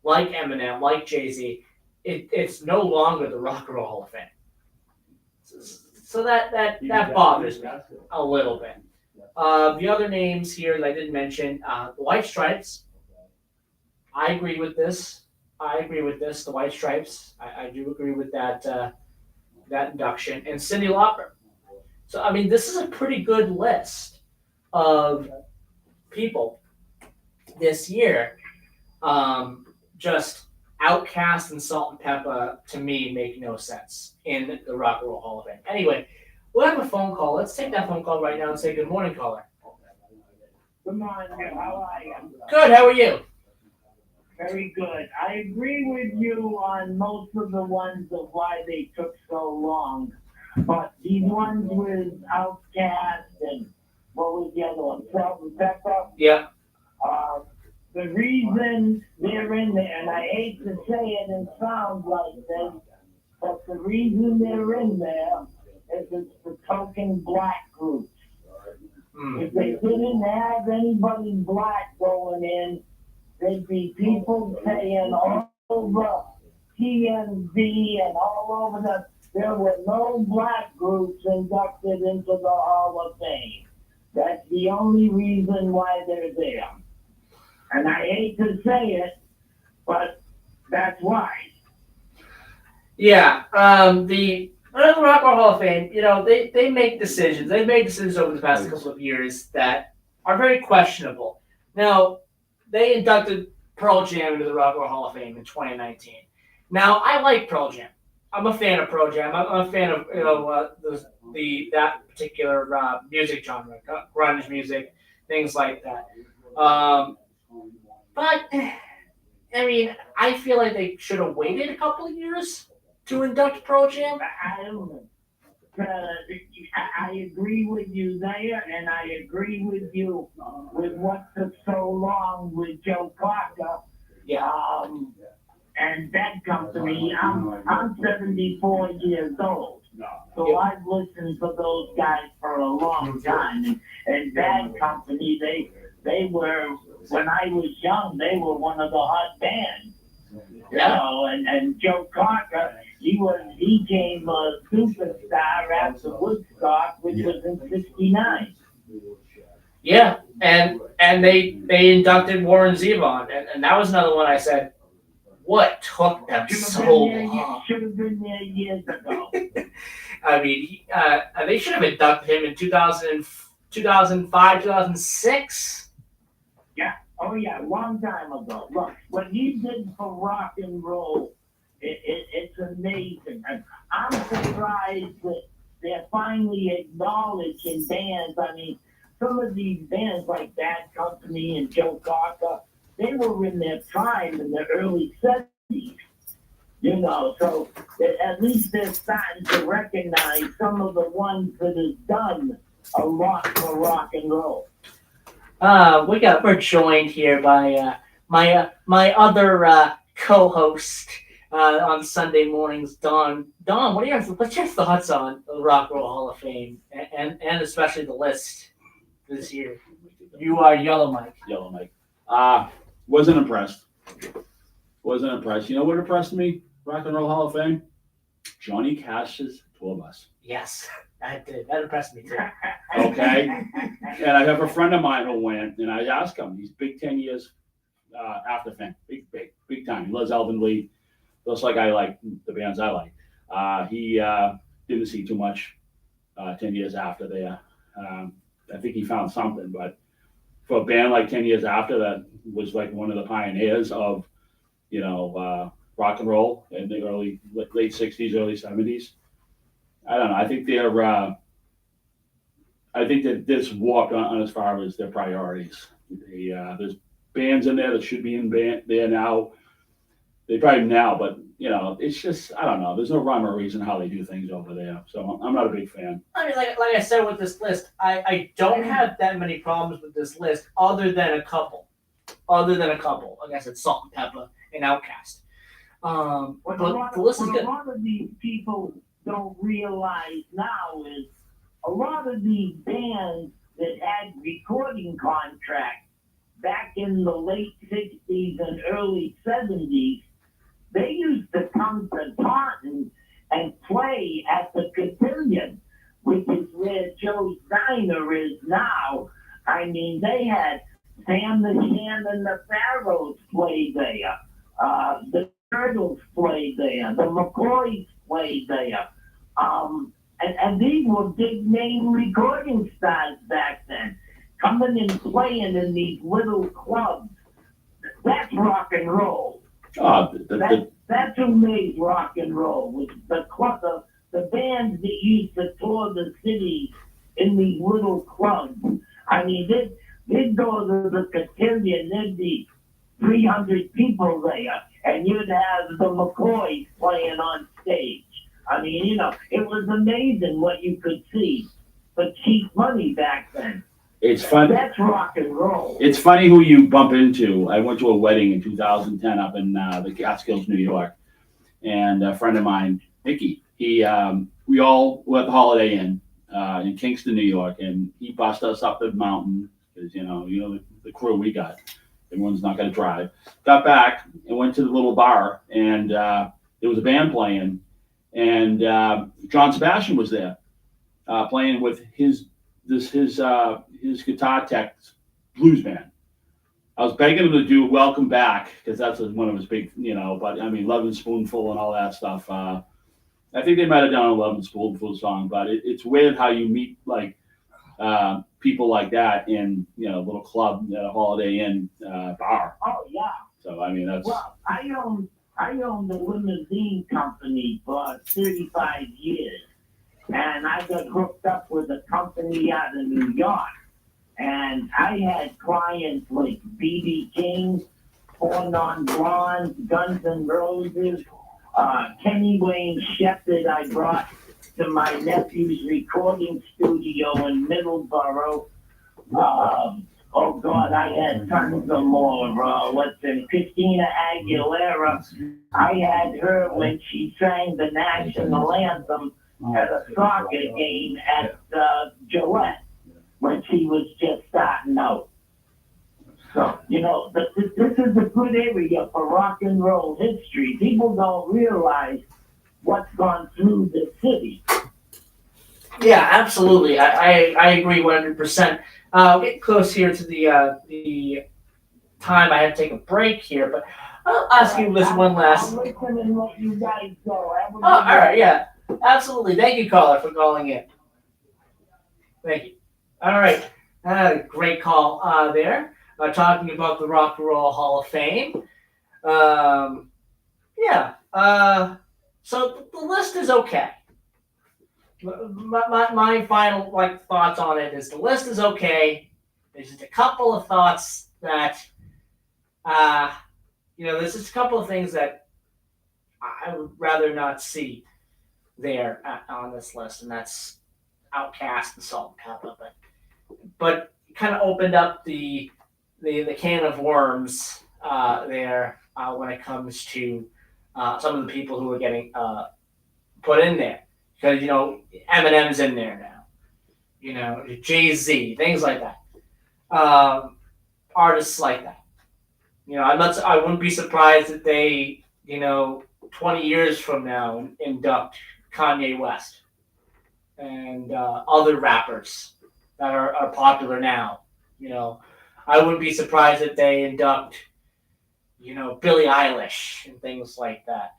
like Eminem, like Jay-Z, it's no longer the Rock and Roll Hall of Fame. So that bothers me a little bit. The other names here that I didn't mention, the White Stripes. I agree with this. I agree with this. The White Stripes. I do agree with that that induction. And Cyndi Lauper. So I mean, this is a pretty good list of people this year. Just Outkast and Salt and Pepper to me make no sense in the Rock and Roll Hall of Fame. Anyway, we'll have a phone call. Let's take that phone call right now and say good morning, caller. Good morning. How are you? Good. How are you? Very good. I agree with you on most of the ones of why they took so long. But these ones with Outkast and what was the other one? Salt and Pepper? Yeah. The reason they're in there, and I hate to say it and sound like this, but the reason they're in there is it's the token black groups. If they didn't have anybody black going in, there'd be people saying all over TMZ and all over there were no black groups inducted into the Hall of Fame. That's the only reason why they're there. And I hate to say it, but that's why. Yeah. The Rock and Roll Hall of Fame, you know, they make decisions. They've made decisions over the past couple of years that are very questionable. Now, they inducted Pearl Jam into the Rock and Roll Hall of Fame in 2019. Now, I like Pearl Jam. I'm a fan of Pearl Jam. I'm a fan of that particular music genre, grunge music, things like that. But I mean, I feel like they should have waited a couple of years to induct Pearl Jam. I agree with you there, and I agree with you with what took so long with Joe Cocker. Yeah. And that company. I'm 74 years old, so I've listened to those guys for a long time. And that company, they were, when I was young, they were one of the hot bands. You know, and Joe Cocker, he came a superstar after Woodstock, which was in '69. Yeah, and they inducted Warren Zevon, and that was another one I said, what took them so long? Should have been there years ago. I mean, they should have inducted him in 2005, 2006. Yeah. Oh, yeah, a long time ago. Look, what he did for rock and roll, it's amazing. And I'm surprised that they're finally acknowledging bands. I mean, some of these bands like Bad Company and Joe Cocker, they were in their prime in the early 70s. You know, so at least they're starting to recognize some of the ones that have done a lot for rock and roll. We're joined here by my other co-host on Sunday mornings, Don. Don, what's your thoughts on the Rock and Roll Hall of Fame and especially the list this year? You are Yellow Mike. Yellow Mike. Wasn't impressed. You know what impressed me? Rock and Roll Hall of Fame? Johnny Cash's tour bus. Yes, that did. That impressed me too. Okay. And I have a friend of mine who went, and I asked him, he's big 10 years after Fame. Big time. He loves Elvin Lee, just like I like the bands I like. He didn't see too much 10 years after there. I think he found something, but for a band like 10 years after, that was like one of the pioneers of, you know, rock and roll in the late 60s, early 70s. I don't know. I think that this warped on as far as their priorities. There's bands in there that should be in there now. They probably now, but you know, it's just, I don't know. There's no rhyme or reason how they do things over there. So I'm not a big fan. I mean, like I said with this list, I don't have that many problems with this list other than a couple. Like I said, Salt and Pepper and Outkast. What a lot of these people don't realize now is a lot of these bands that had recording contracts back in the late 60s and early 70s, they used to come to Taunton and play at the Cotillion, which is where Joe's Diner is now. I mean, they had Sam the Sham and the Pharaohs play there. The Turtles played there. The McCoys played there. And these were big name recording stars back then, coming and playing in these little clubs. That's rock and roll. That's who made rock and roll. Was the bands that used to tour the city in these little clubs. I mean, they'd go to the Cotillion, there'd be 300 people there, and you'd have the McCoys playing on stage. I mean, it was amazing what you could see for cheap money back then. It's fun. That's rock and roll. It's funny who you bump into. I went to a wedding in 2010 up in the Catskills, New York, and a friend of mine, Mickey, we all were at the Holiday Inn in Kingston, New York, and he bussed us up the mountain because the crew we got. Everyone's not going to drive. Got back and went to the little bar, and there was a band playing, and John Sebastian was there playing with his guitar tech's blues band. I was begging him to do "Welcome Back" because that's one of his big, But I mean, "Lovin' Spoonful" and all that stuff. I think they might have done a "Lovin' Spoonful" song, but it's weird how you meet like people like that in a little club at a Holiday Inn bar. Oh yeah. So I mean that's. Well, I owned a limousine company for 35 years, and I got hooked up with a company out of New York, and I had clients like B.B. King, Four Non Blondes, Guns N' Roses, Kenny Wayne Shepherd. I brought to my nephew's recording studio in Middleborough. Oh God, I had tons of more. Christina Aguilera. I had her when she sang the national anthem at a soccer game at Gillette when she was just starting out. So, this is a good area for rock and roll history. People don't realize what's gone through the city. Yeah, absolutely. I agree 100%. We're getting close here to the time. I have to take a break here, but I'll ask you this one last. I'll listen and let you guys go. Oh, all right, yeah, absolutely. Thank you, caller, for calling in. Thank you. All right, great call there. Talking about the Rock and Roll Hall of Fame. So the list is okay. My final thoughts on it is the list is okay. There's just a couple of thoughts that there's just a couple of things that I would rather not see there on this list, and that's Outkast and Salt-N-Pepa. But kind of opened up the can of worms there when it comes to some of the people who are getting put in there. Because, Eminem's in there now. Jay-Z, things like that. Artists like that. I wouldn't be surprised if they, 20 years from now induct Kanye West and other rappers that are popular now. I wouldn't be surprised if they induct, Billie Eilish and things like that.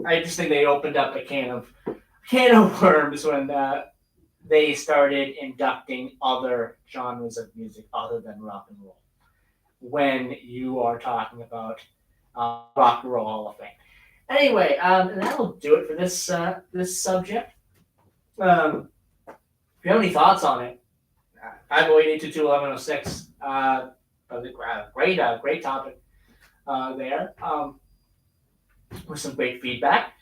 I just think they opened up a can of worms when they started inducting other genres of music other than rock and roll. When you are talking about Rock and Roll Hall of Fame. Anyway, and that'll do it for this subject. If you have any thoughts on it, 508-822-1106. Great topic there. With some great feedback.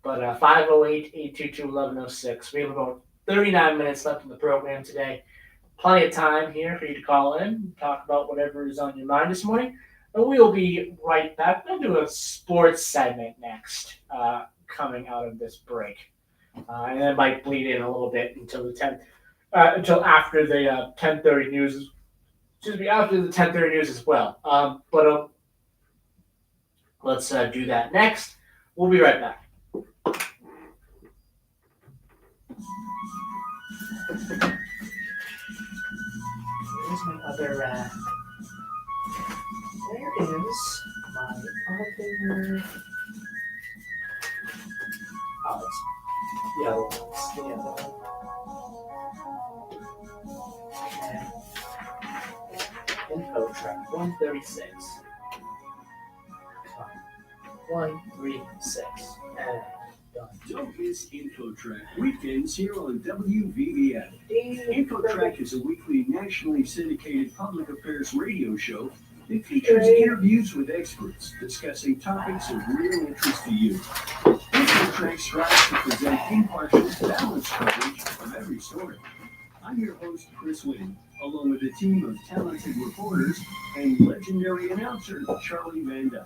But 508-822-1106. We have about 39 minutes left in the program today. Plenty of time here for you to call in, talk about whatever is on your mind this morning. And we'll be right back. We'll do a sports segment next, coming out of this break. And it might bleed in a little bit until until after the 10:30 news. After the 10:30 news as well. But let's do that next. We'll be right back. Here's my other. There is here. Oh, it's yellow. It's the yellow. Info track 136. 136. And done. Don't miss InfoTrack weekends here on WVVF. InfoTrack is a weekly nationally syndicated public affairs radio show that features interviews with experts discussing topics of real interest to you. InfoTrack strives to present impartial, balanced coverage of every story. I'm your host, Chris Whitting, along with a team of talented reporters and legendary announcer, Charlie Van Dyke.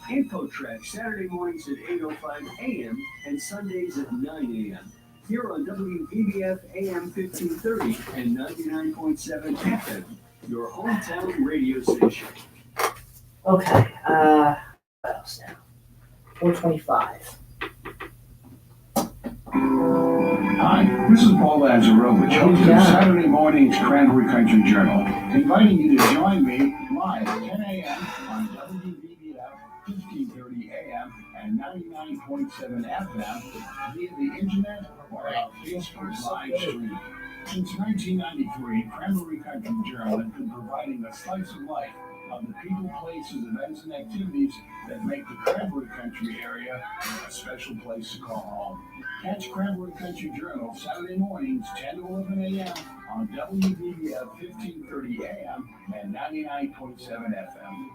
InfoTrack Saturday mornings at 8:05 a.m. and Sundays at 9 a.m. here on WVBF AM 1530 and 99.7 FM, your hometown radio station. Okay, what else now? 425. Hi, this is Paul Lazarovich, host of Saturday morning's Cranberry Country Journal, inviting you to join me live at 10 a.m. on WVBF 1530 AM and 99.7 FM via the internet or our Facebook live stream. Since 1993, Cranberry Country Journal has been providing a slice of life of the people, places, events, and activities that make the Cranberry Country area a special place to call home. Catch Cranberry Country Journal Saturday mornings, 10 to 11 a.m. on WVBF 1530 AM and 99.7 FM.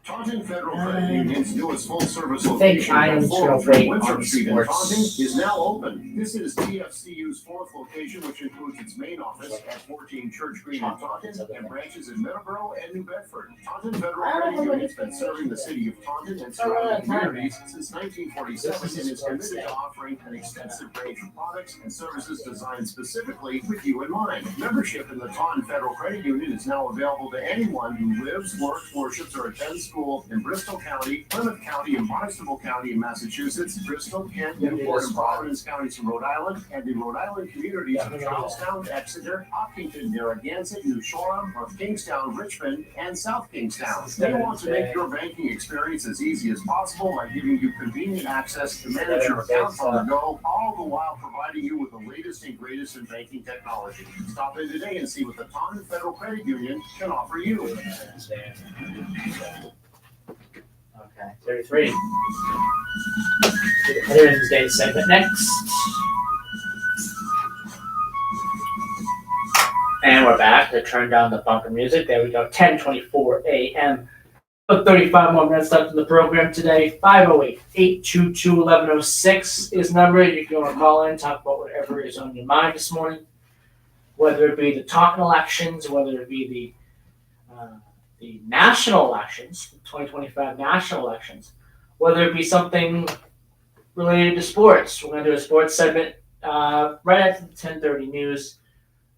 Taunton Federal Credit Union's newest full-service location at 403 Winthrop Street in Taunton is now open. This is TFCU's fourth location, which includes its main office at 14 Church Green in Taunton and branches in Middleborough and New Bedford. Taunton Federal Credit Union has been serving the city of Taunton and surrounding communities since 1947 and is committed to offering an extensive range of products and services designed specifically with you in mind. Membership in the Taunton Federal Credit Union is now available to anyone who lives, works, worships, or attends school in Bristol County, Plymouth County, and Barnstable County in Massachusetts, Bristol, Kent, Newport, and Providence counties in Rhode Island, and the Rhode Island communities of Charlestown, Exeter, Hopkinton, Narragansett, New Shoreham, North Kingstown, Richmond, and South Kingstown. They want to make your banking experience as easy as possible by giving you convenient access to manage your accounts on the go, all the while providing you with the latest and greatest in banking technology. Stop in today and see what the Taunton Federal Credit Union can offer you. Okay, 33. Do the Veterans Day segment next. And we're back to turn down the bumper music. There we go. 10:24 a.m. 35 more minutes left in the program today. 508-822-1106 is the number. You can call in, talk about whatever is on your mind this morning. Whether it be the Taunton elections, whether it be the national elections, 2025 national elections, whether it be something related to sports. We're going to do a sports segment right after the 10:30 news,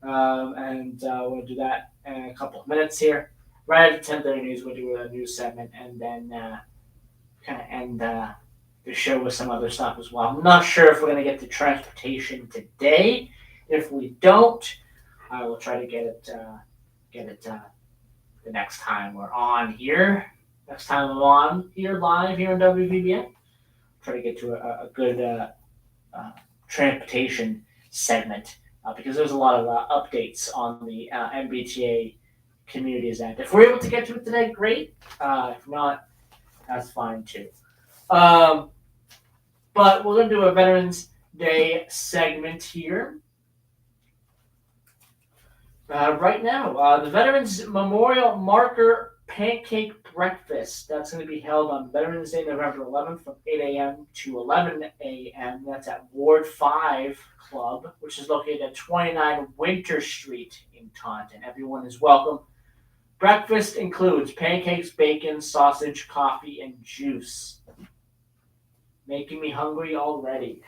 and we'll do that in a couple of minutes here. Right after 10:30 news, we'll do a news segment, and then kind of end the show with some other stuff as well. I'm not sure if we're going to get to transportation today. If we don't, I will try to get it the next time we're on here. Next time I'm on here live here on WVBN. Try to get to a good transportation segment because there's a lot of updates on the MBTA Communities Act. If we're able to get to it today, great. If not, that's fine too. But we're going to do a Veterans Day segment here. Right now, the Veterans Memorial Marker Pancake Breakfast. That's going to be held on Veterans Day, November 11th from 8 a.m. to 11 a.m. That's at Ward 5 Club, which is located at 29 Winter Street in Taunton. Everyone is welcome. Breakfast includes pancakes, bacon, sausage, coffee, and juice. Making me hungry already.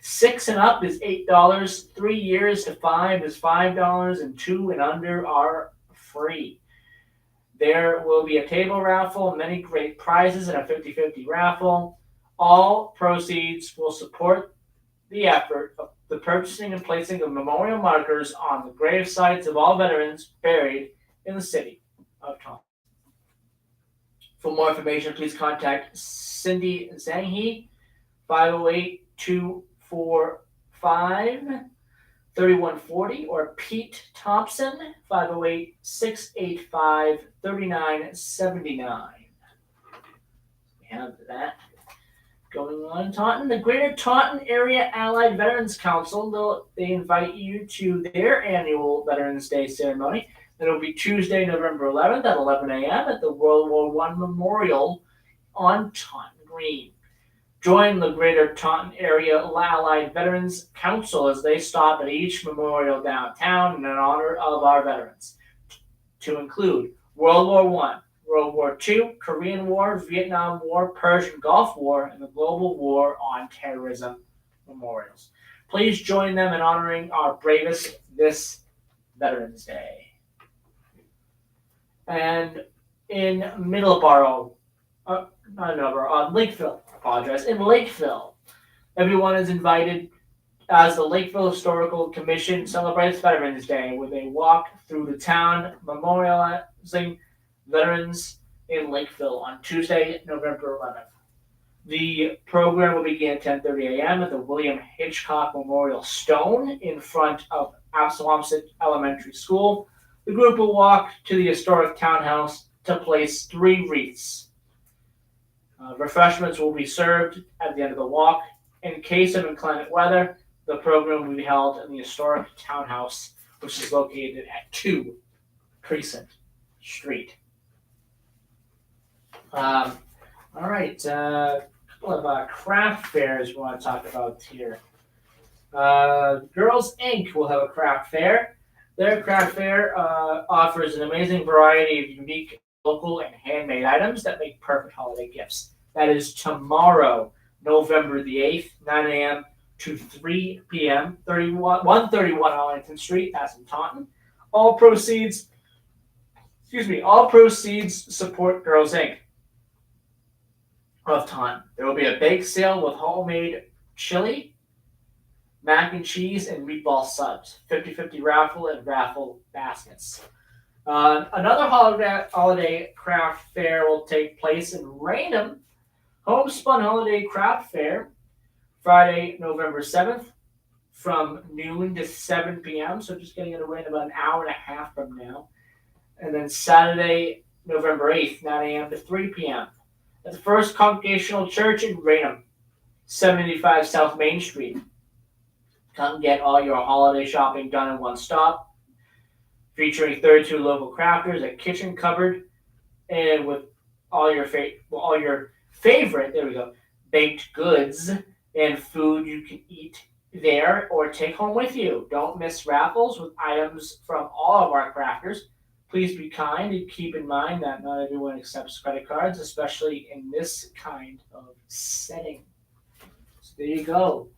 6 and up is $8. 3 years to 5 is $5, and 2 and under are free. There will be a table raffle, many great prizes, and a 50-50 raffle. All proceeds will support the effort of the purchasing and placing of memorial markers on the grave sites of all veterans buried in the city of Taunton. For more information, please contact Cindy Zanghi, 508-245-3140, or Pete Thompson, 508-685-3979. We have that going on in Taunton. The Greater Taunton Area Allied Veterans Council, they invite you to their annual Veterans Day ceremony. It'll be Tuesday, November 11th at 11 a.m. at the World War I Memorial on Taunton Green. Join the Greater Taunton Area Allied Veterans Council as they stop at each memorial downtown in honor of our veterans, to include World War I, World War II, Korean War, Vietnam War, Persian Gulf War, and the Global War on Terrorism memorials. Please join them in honoring our bravest this Veterans Day. And in Lakeville, in Lakeville, everyone is invited as the Lakeville Historical Commission celebrates Veterans Day with a walk through the town memorializing veterans in Lakeville on Tuesday, November 11th. The program will begin at 10:30 a.m. at the William Hitchcock Memorial Stone in front of Absalomson Elementary School. The group will walk to the historic townhouse to place 3 wreaths. Refreshments will be served at the end of the walk. In case of inclement weather, the program will be held in the historic townhouse, which is located at 2 Precinct Street. All right, a couple of craft fairs we want to talk about here. Girls Inc. will have a craft fair. Their craft fair offers an amazing variety of unique local and handmade items that make perfect holiday gifts. That is tomorrow, November the 8th, 9 a.m. to 3 p.m., 131 Arlington Street, that's in Taunton. All proceeds support Girls Inc. of Taunton. There will be a bake sale with homemade chili, mac and cheese, and meatball subs, 50-50 raffle and raffle baskets. Another holiday craft fair will take place in Raynham, Homespun Holiday Craft Fair, Friday, November 7th, from noon to 7 p.m., so just getting it around about an hour and a half from now. And then Saturday, November 8th, 9 a.m. to 3 p.m. at the First Congregational Church in Raynham, 785 South Main Street. Come get all your holiday shopping done in one stop, featuring 32 local crafters, a kitchen cupboard, and with all your favorite, there we go, baked goods and food you can eat there or take home with you. Don't miss raffles with items from all of our crafters. Please be kind and keep in mind that not everyone accepts credit cards, especially in this kind of setting. So there you go.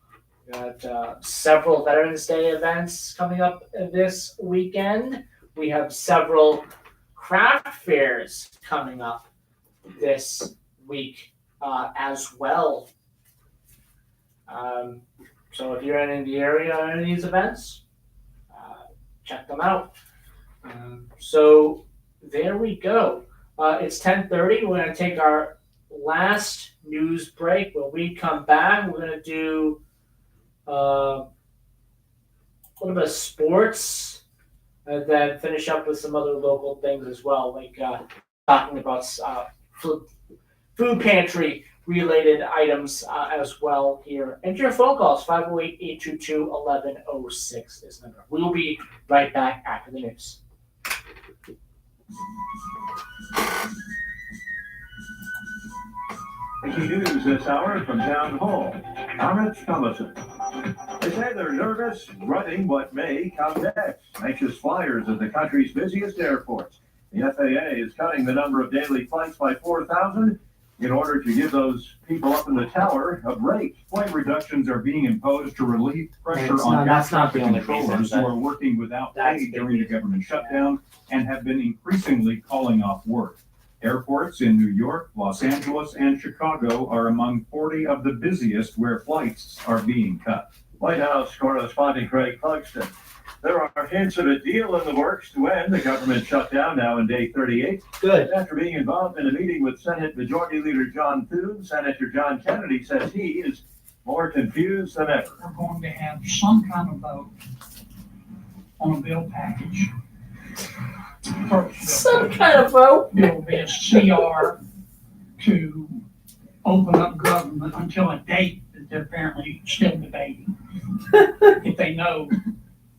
We got several Veterans Day events coming up this weekend. We have several craft fairs coming up this week as well. So if you're in the area on any of these events, check them out. So there we go. It's 10:30. We're going to take our last news break. When we come back, we're going to do a little bit of sports and then finish up with some other local things as well, like talking about food pantry related items as well here. Enter your phone calls, 508-822-1106 this number. We'll be right back after the news. Breaking news this hour from Town Hall. I'm Rich Thomason. They say they're nervous, running what may come next. Anxious flyers at the country's busiest airports. The FAA is cutting the number of daily flights by 4,000 in order to give those people up in the tower a break. Flight reductions are being imposed to relieve pressure on air traffic controllers who are working without pay during the government shutdown and have been increasingly calling off work. Airports in New York, Los Angeles, and Chicago are among 40 of the busiest where flights are being cut. White House correspondent Craig Clugston. There are hints of a deal in the works to end the government shutdown now in day 38. Good. After being involved in a meeting with Senate Majority Leader John Thune, Senator John Kennedy says he is more confused than ever. We're going to have some kind of vote on a bill package. Some kind of vote? There will be a CR to open up government until a date that they're apparently still debating. If they know,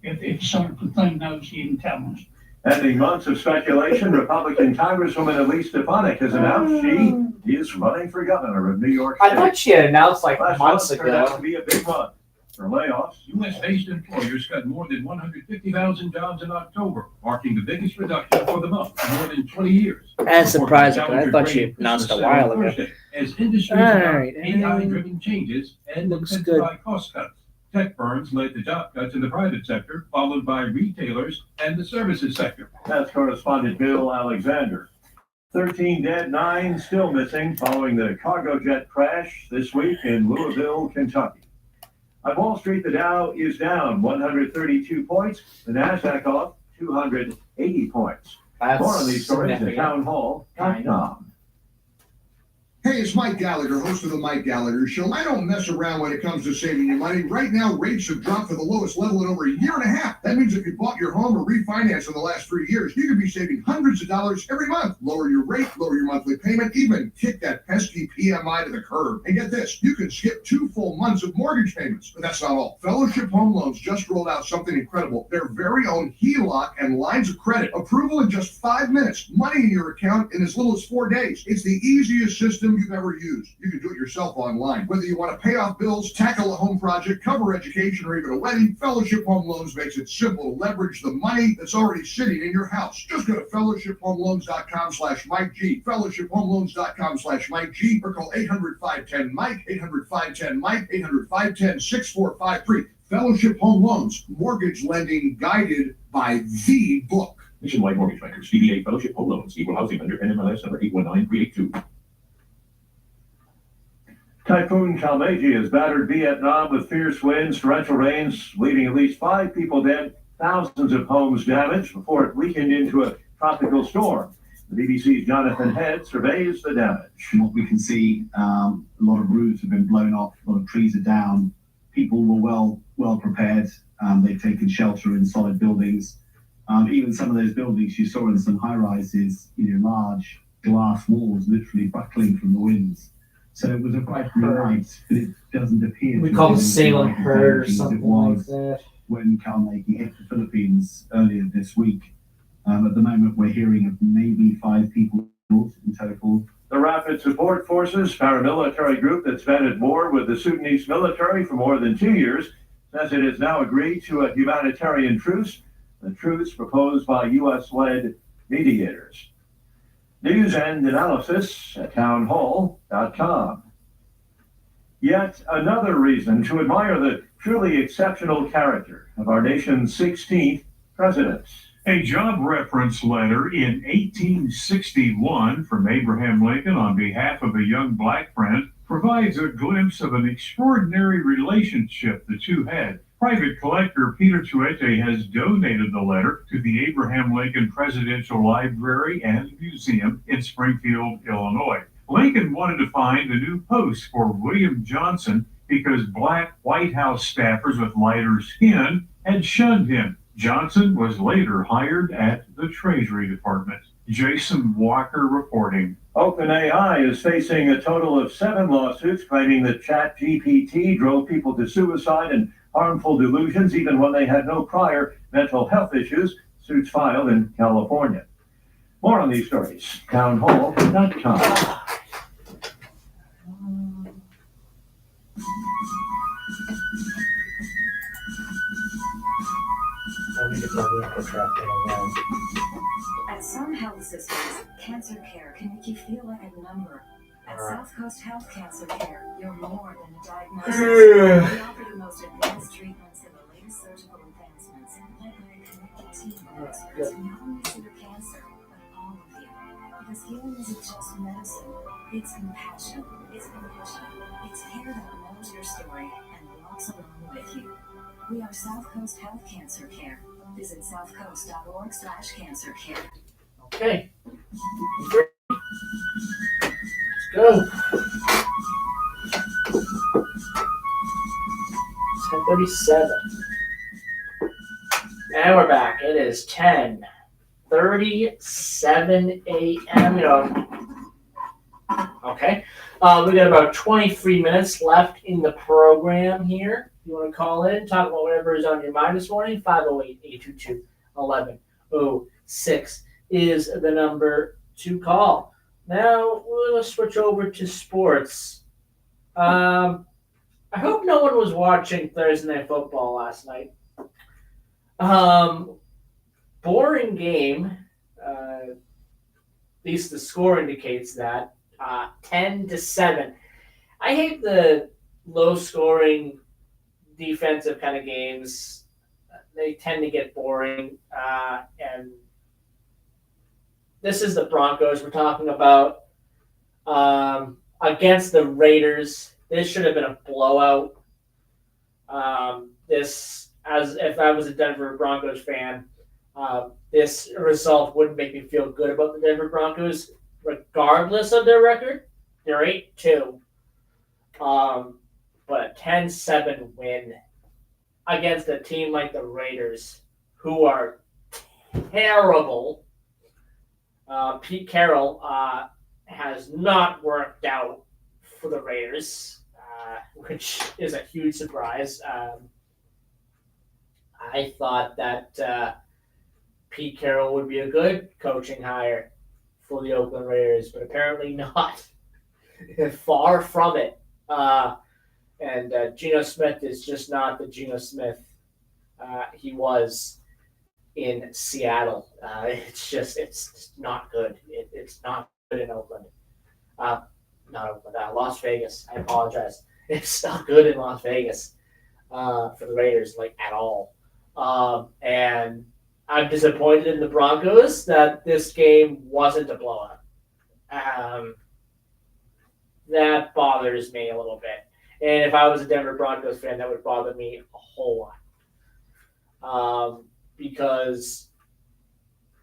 if Senator Thune knows, he can tell us. Ending months of speculation, Republican Congresswoman Elise Stefanik has announced she is running for governor of New York State. I thought she had announced like Last months month turned out ago. to be a big month for layoffs. U.S.-based employers cut more than 150,000 jobs in October, marking the biggest reduction for the month in more than 20 years. That's surprising, but I thought she announced a while ago. As industries All adopt right, AI-driven changes and looks intensify cost cuts. Tech firms led the job cuts in the private sector, followed by retailers and the services sector. That's correspondent Bill Alexander. 13 dead, 9 still missing following the cargo jet crash this week in Louisville, Kentucky. On Wall Street, the Dow is down 132 points, the NASDAQ off 280 points. More on these stories at townhall.com. Hey, it's Mike Gallagher, host of the Mike Gallagher Show. I don't mess around when it comes to saving your money. Right now, rates have dropped to the lowest level in over a year and a half. That means if you bought your home or refinanced in the last 3 years, you could be saving hundreds of dollars every month. Lower your rate, lower your monthly payment, even kick that pesky PMI to the curb. And get this, you can skip 2 full months of mortgage payments. But that's not all. Fellowship Home Loans just rolled out something incredible. Their very own HELOC and lines of credit. Approval in just 5 minutes. Money in your account in as little as 4 days. It's the easiest system you've ever used. You can do it yourself online. Whether you want to pay off bills, tackle a home project, cover education, or even a wedding, Fellowship Home Loans makes it simple to leverage the money that's already sitting in your house. Just go to fellowshiphomeloans.com/Mike G, fellowshiphomeloans.com/Mike G, or call 800-510-MIKE, 800-510-MIKE, 800-510-6453. Fellowship Home Loans, mortgage lending guided by the book. Nationwide Mortgage Bankers, DBA Fellowship Home Loans, Equal Housing Lender, NMLS number 819382. Typhoon Kalmegi has battered Vietnam with fierce winds, torrential rains, leaving at least 5 people dead, thousands of homes damaged before it weakened into a tropical storm. The BBC's Jonathan Head surveys the damage. From what we can see, a lot of roofs have been blown off, a lot of trees are down. People were well prepared. They've taken shelter in solid buildings. Even some of those buildings you saw in some high rises, large glass walls literally buckling from the winds. So it was a frightening night, but it doesn't appear We call it Salem Herd or something like that. When Kalmegi hit the Philippines earlier this week. At the moment, we're hearing of maybe 5 people in total. The Rapid Support Forces, paramilitary group that's been at war with the Sudanese military for more than 2 years, says it has now agreed to a humanitarian truce, the truce proposed by U.S.-led mediators. News and analysis at townhall.com. Yet another reason to admire the truly exceptional character of our nation's 16th president. A job reference letter in 1861 from Abraham Lincoln on behalf of a young black friend provides a glimpse of an extraordinary relationship the two had. Private collector Peter Tuete has donated the letter to the Abraham Lincoln Presidential Library and Museum in Springfield, Illinois. Lincoln wanted to find a new post for William Johnson because black White House staffers with lighter skin had shunned him. Johnson was later hired at the Treasury Department. Jason Walker reporting. OpenAI is facing a total of 7 lawsuits claiming that ChatGPT drove people to suicide and harmful delusions even when they had no prior mental health issues, suits filed in California. More on these stories, townhall.com. At some health systems, cancer care can make you feel like a number. At South Coast Health Cancer Care, you're more than a diagnosis. We offer the most advanced treatments and the latest surgical advancements, led by a connected team of experts who not only see your cancer, but all of you. Because healing isn't just medicine, it's compassion, it's connection, it's care that knows your story and walks walks along with you. We are South Coast Health Cancer Care. Visit southcoast.org/cancercare. Okay. Let's go. 10:37. And we're back. It is 10:37 a.m. Okay. We got about 23 minutes left in the program here. If you want to call in, talk about whatever is on your mind this morning, 508-822-1106 is the number to call. Now, we'll switch over to sports. I hope no one was watching Thursday Night Football last night. Boring game. At least the score indicates that. 10-7. I hate the low-scoring defensive kind of games. They tend to get boring. And this is the Broncos we're talking about. Against the Raiders. This should have been a blowout. As if I was a Denver Broncos fan, this result wouldn't make me feel good about the Denver Broncos, regardless of their record. They're 8-2. But a 10-7 win against a team like the Raiders, who are terrible. Pete Carroll has not worked out for the Raiders, which is a huge surprise. I thought that Pete Carroll would be a good coaching hire for the Oakland Raiders, but apparently not. Far from it. And Geno Smith is just not the Geno Smith he was in Seattle. It's not good. It's not good in Oakland. Not Oakland, Las Vegas. I apologize. It's not good in Las Vegas for the Raiders, at all. And I'm disappointed in the Broncos that this game wasn't a blowout. That bothers me a little bit. And if I was a Denver Broncos fan, that would bother me a whole lot. Because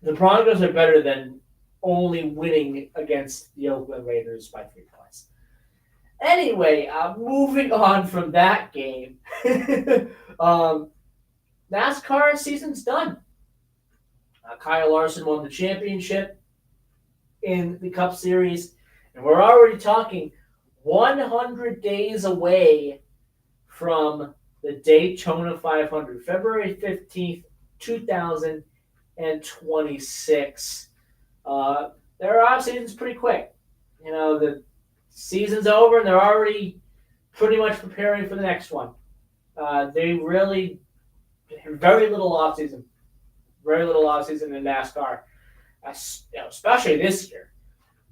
the Broncos are better than only winning against the Oakland Raiders by 3 points. Anyway, moving on from that game, NASCAR season's done. Kyle Larson won the championship in the Cup Series, and we're already talking 100 days away from the Daytona 500, February 15th, 2026. Their off season's pretty quick. The season's over and they're already pretty much preparing for the next one. They really very little off season in NASCAR, especially this year.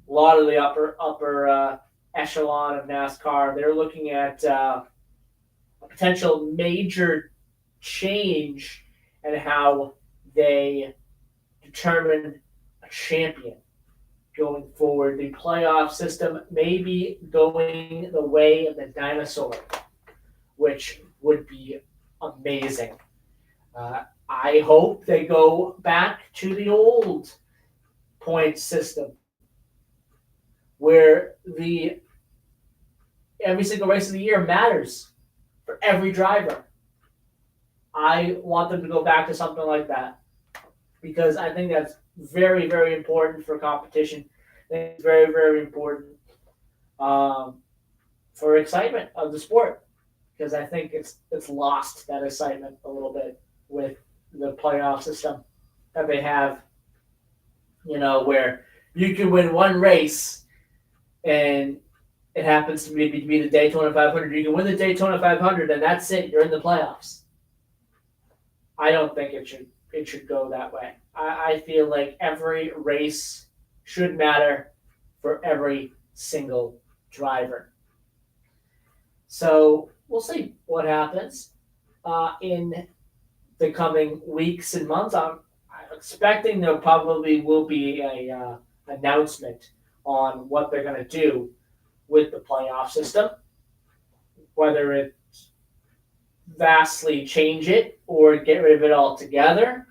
A lot of the upper echelon of NASCAR, they're looking at a potential major change in how they determine a champion going forward. The playoff system may be going the way of the dinosaur, which would be amazing. I hope they go back to the old point system where every single race of the year matters for every driver. I want them to go back to something like that because I think that's very, very important for competition. I think it's very, very important for excitement of the sport because I think it's lost that excitement a little bit with the playoff system that they have, where you can win one race and it happens to be the Daytona 500. You can win the Daytona 500 and that's it. You're in the playoffs. I don't think it should go that way. I feel like every race should matter for every single driver. So we'll see what happens in the coming weeks and months. I'm expecting there probably will be a announcement on what they're going to do with the playoff system, whether it's vastly change it or get rid of it altogether.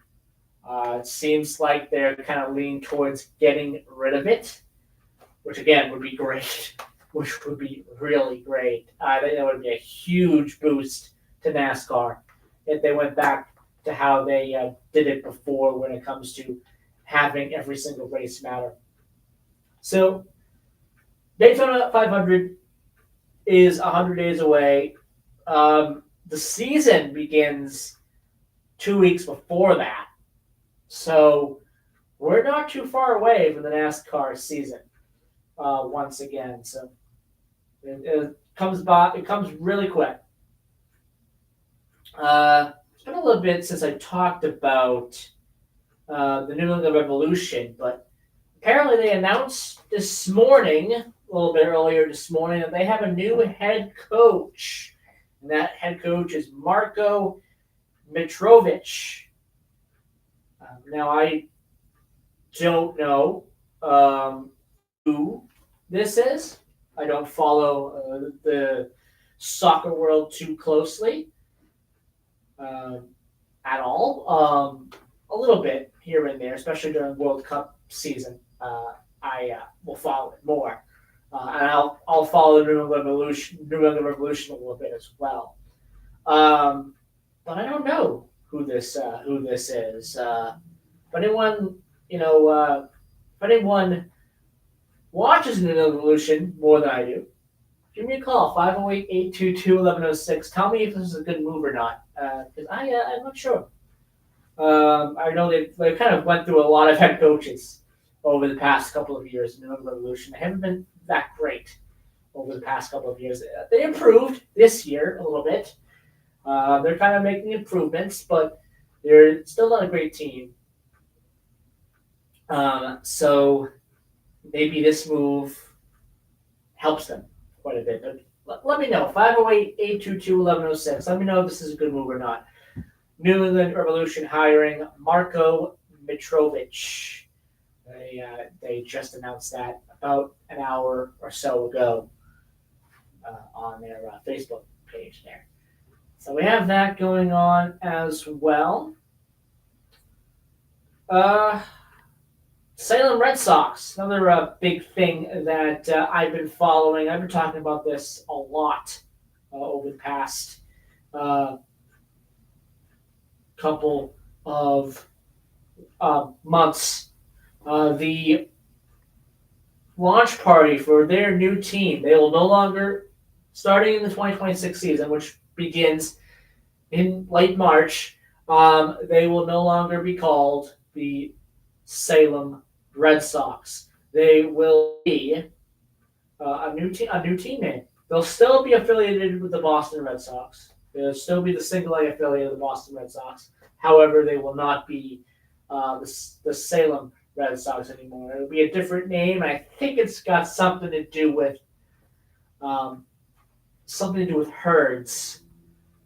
It seems like they're kind of leaning towards getting rid of it, which again would be great, which would be really great. I think that would be a huge boost to NASCAR if they went back to how they did it before when it comes to having every single race matter. So Daytona 500 is 100 days away. The season begins 2 weeks before that. So we're not too far away from the NASCAR season once again. So it comes really quick. It's been a little bit since I talked about the New England Revolution, but apparently they announced this morning, a little bit earlier this morning, that they have a new head coach. And that head coach is Marko Mitrovic. Now, I don't know who this is. I don't follow the soccer world too closely at all. A little bit here and there, especially during World Cup season. I will follow it more. And I'll follow the New England Revolution a little bit as well. But I don't know who this is. If anyone watches the New England Revolution more than I do, give me a call, 508-822-1106. Tell me if this is a good move or not, because I'm not sure. I know they kind of went through a lot of head coaches over the past couple of years in the New England Revolution. They haven't been that great over the past couple of years. They improved this year a little bit. They're kind of making improvements, but they're still not a great team. So maybe this move helps them quite a bit. But let me know, 508-822-1106. Let me know if this is a good move or not. New England Revolution hiring Marko Mitrovic. They just announced that about an hour or so ago on their Facebook page there. So we have that going on as well. Salem Red Sox, another big thing that I've been following. I've been talking about this a lot over the past couple of months. The launch party for their new team, they will no longer, starting in the 2026 season, which begins in late March, they will no longer be called the Salem Red Sox. They will be a new team name. They'll still be affiliated with the Boston Red Sox. They'll still be the single A affiliate of the Boston Red Sox. However, they will not be the Salem Red Sox anymore. It'll be a different name. I think it's got something to do with herds.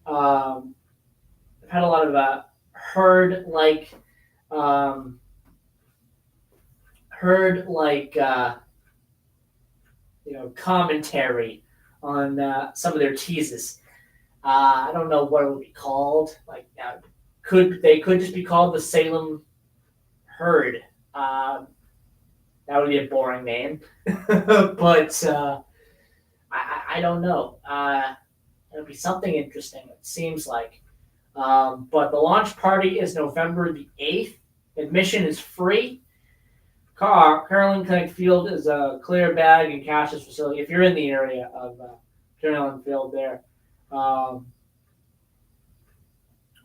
I've had a lot of herd-like commentary on some of their teases. I don't know what it would be called. They could just be called the Salem Herd. That would be a boring name, but I don't know. It'll be something interesting. It seems like. But the launch party is November the 8th. Admission is free. Carolyn Connect Field is a clear bag and cashless facility. If you're in the area of Carolyn Field there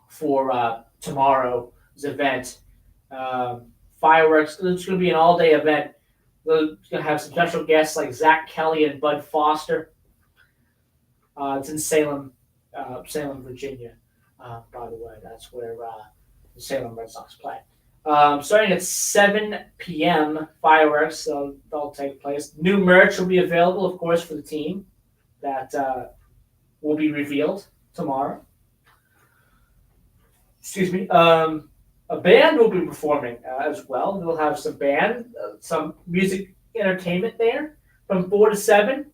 for tomorrow's event, fireworks. It's going to be an all-day event. We're going to have some special guests like Zach Kelly and Bud Foster. It's in Salem, Virginia. By the way, that's where the Salem Red Sox play. Starting at 7 p.m., fireworks, they'll take place. New merch will be available, of course, for the team that will be revealed tomorrow. Excuse me. A band will be performing as well. We'll have some music entertainment there from 4 to 7.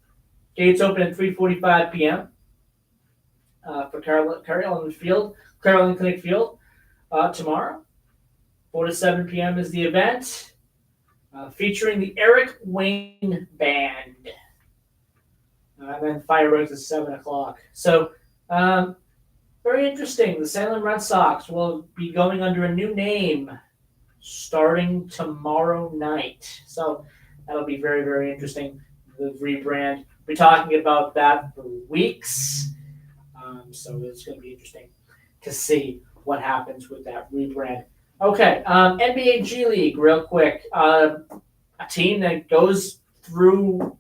Gates open at 3:45 p.m. for Carolyn Clinic Field tomorrow. 4 to 7 p.m. is the event, featuring the Eric Wayne Band. And then fireworks at 7 o'clock. So, very interesting. The Salem Red Sox will be going under a new name starting tomorrow night. So, that'll be very, very interesting. The rebrand. We're talking about that for weeks. So, it's going to be interesting to see what happens with that rebrand. Okay, NBA G League, real quick. A team that goes through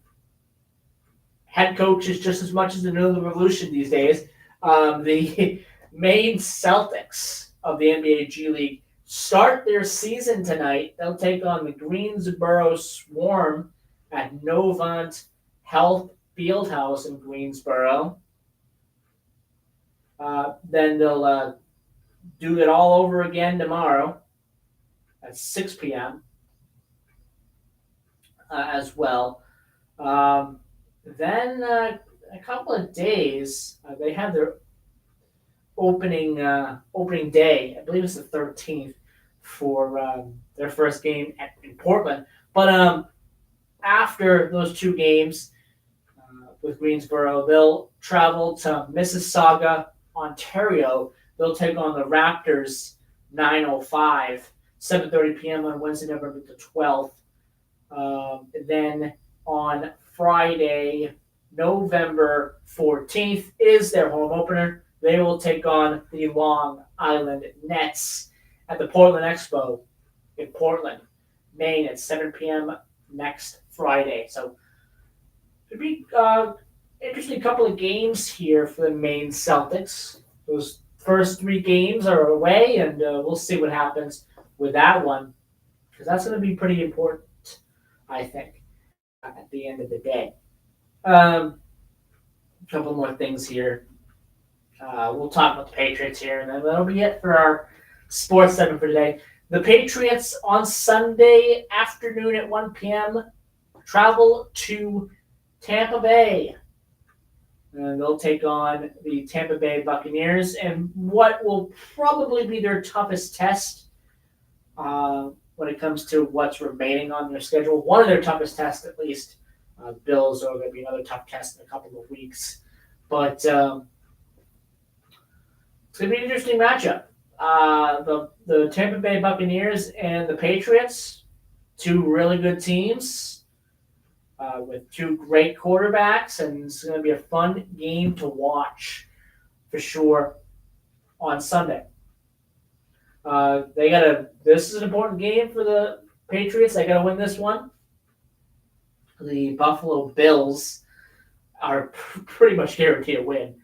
head coaches just as much as the New Revolution these days. The Maine Celtics of the NBA G League start their season tonight. They'll take on the Greensboro Swarm at Novant Health Fieldhouse in Greensboro. Then they'll do it all over again tomorrow at 6 p.m. As well. Then a couple of days, they have their opening day. I believe it's the 13th for their first game in Portland. But after those two games with Greensboro, they'll travel to Mississauga, Ontario. They'll take on the Raptors 9:05, 7:30 p.m. on Wednesday, November the 12th. Then on Friday, November 14th is their home opener. They will take on the Long Island Nets at the Portland Expo in Portland, Maine at 7 p.m. next Friday. So it'll be interesting couple of games here for the Maine Celtics. Those first three games are away, and we'll see what happens with that one, because that's going to be pretty important, I think, at the end of the day. A couple more things here. We'll talk about the Patriots here, and then that'll be it for our sports segment for today. The Patriots on Sunday afternoon at 1 p.m. travel to Tampa Bay. And they'll take on the Tampa Bay Buccaneers and what will probably be their toughest test when it comes to what's remaining on their schedule. One of their toughest tests, at least. Bills are going to be another tough test in a couple of weeks. But it's going to be an interesting matchup. The Tampa Bay Buccaneers and the Patriots, two really good teams. With two great quarterbacks, and it's going to be a fun game to watch for sure on Sunday. This is an important game for the Patriots. They got to win this one. The Buffalo Bills are pretty much guaranteed to win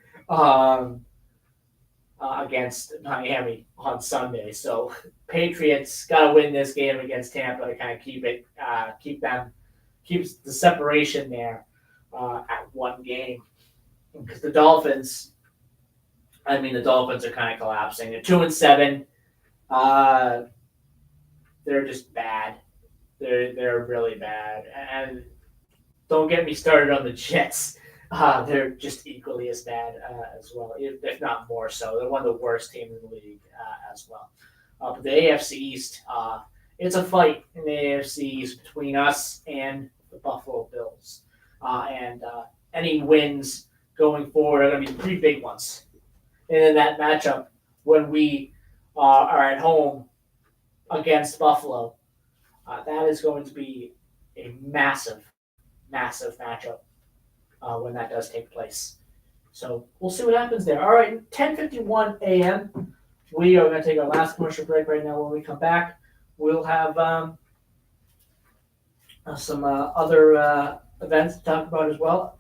against Miami on Sunday. So Patriots got to win this game against Tampa to kind of keeps the separation there at one game. Because the Dolphins are kind of collapsing. They're 2-7. They're just bad. They're really bad. And don't get me started on the Jets. They're just equally as bad as well, if not more so. They're one of the worst teams in the league as well. But the AFC East, it's a fight in the AFC East between us and the Buffalo Bills. And any wins going forward are going to be pretty big ones. And in that matchup, when we are at home against Buffalo, that is going to be a massive, massive matchup when that does take place. So we'll see what happens there. All right, 10:51 a.m. We are going to take our last commercial break right now. When we come back, we'll have some other events to talk about as well.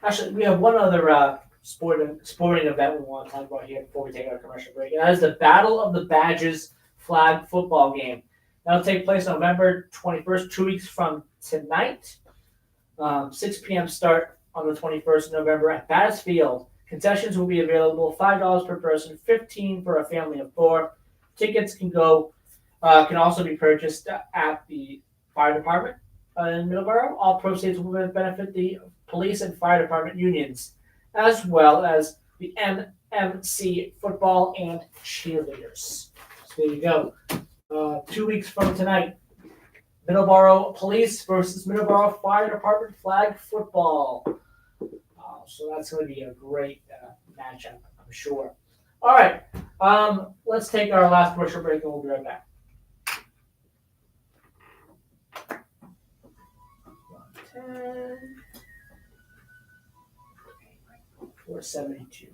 Actually, we have one other sporting event we want to talk about here before we take our commercial break. And that is the Battle of the Badges flag football game. That'll take place November 21st, 2 weeks from tonight. 6 p.m. start on the 21st of November at Bass Field. Concessions will be available, $5 per person, $15 for a family of 4. Tickets can also be purchased at the fire department in Middleborough. All proceeds will benefit the police and fire department unions, as well as the MMC football and cheerleaders. So there you go. 2 weeks from tonight, Middleborough Police versus Middleborough Fire Department flag football. So that's going to be a great matchup, I'm sure. All right, let's take our last commercial break and we'll be right back. 472.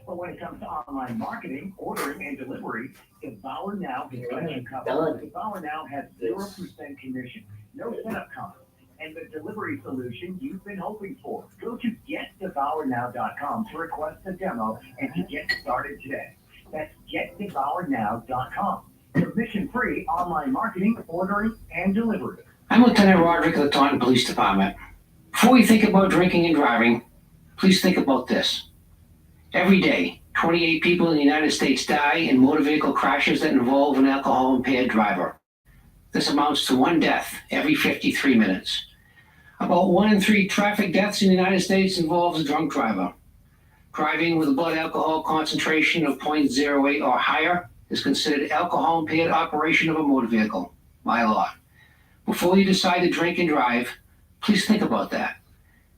But when it comes to online marketing, ordering, and delivery, Devour Now has got you covered. Devour Now has 0% commission, no setup cost, and the delivery solution you've been hoping for. Go to GetDevourNow.com to request a demo and to get started today. That's GetDevourNow.com. Commission-free online marketing, ordering, and delivery. I'm Lieutenant Roderick of the Taunton Police Department. Before you think about drinking and driving, please think about this. Every day, 28 people in the United States die in motor vehicle crashes that involve an alcohol-impaired driver. This amounts to 1 death every 53 minutes. About 1 in 3 traffic deaths in the United States involves a drunk driver. Driving with a blood alcohol concentration of 0.08 or higher is considered alcohol-impaired operation of a motor vehicle by law. Before you decide to drink and drive, please think about that.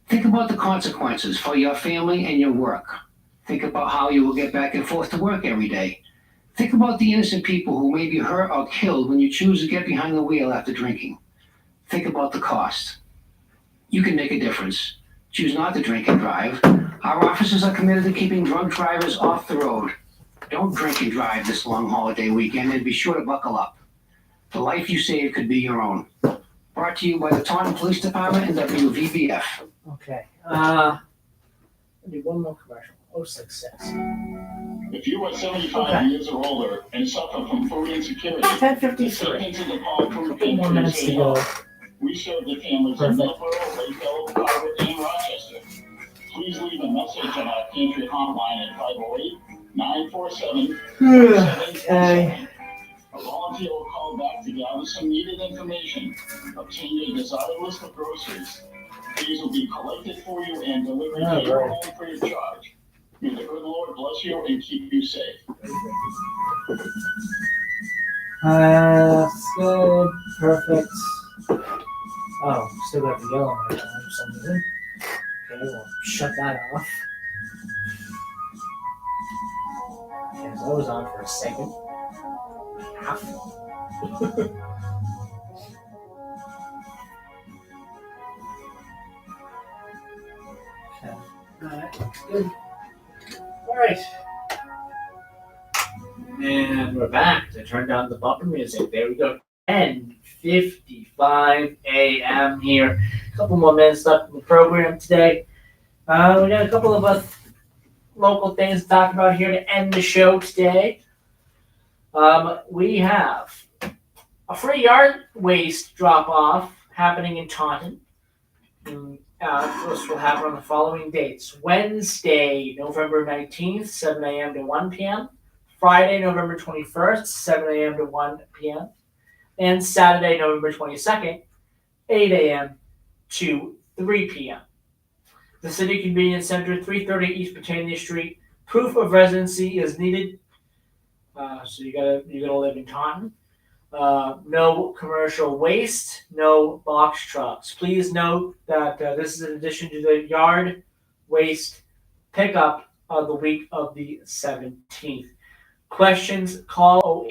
Think about the consequences for your family and your work. Think about how you will get back and forth to work every day. Think about the innocent people who may be hurt or killed when you choose to get behind the wheel after drinking. Think about the cost. You can make a difference. Choose not to drink and drive. Our officers are committed to keeping drunk drivers off the road. Don't drink and drive this long holiday weekend, and be sure to buckle up. The life you save could be your own. Brought to you by the Taunton Police Department and WVBF. Okay. I need one more commercial. 066. If you are 75 years or older and suffer from food insecurity, 10:53. Couple more minutes to go. We serve the families in Middleborough, Lakeville, Harvard, and Rochester. Please leave a message on our pantry hotline at 508-947-4727. A volunteer will call back to gather some needed information, obtain your desired list of groceries. These will be collected for you and delivered to your home free of charge. May the good Lord bless you and keep you safe. That's good. Perfect. Oh, still got the yellow right now for some reason. Okay, we'll shut that off. Okay, so that was on for a second. Half. Okay. Alright, good. Alright. And we're back to turn down the bumper music. There we go. 10:55 a.m. here. A couple more minutes left in the program today. We got a couple of local things to talk about here to end the show today. We have a free yard waste drop-off happening in Taunton. This will happen on the following dates. Wednesday, November 19th, 7 a.m. to 1 p.m. Friday, November 21st, 7 a.m. to 1 p.m. And Saturday, November 22nd, 8 a.m. to 3 p.m. The City Convenience Center, 330 East Britannia Street. Proof of residency is needed. So you gotta live in Taunton. No commercial waste, no box trucks. Please note that this is in addition to the yard waste pickup of the week of the 17th. Questions, call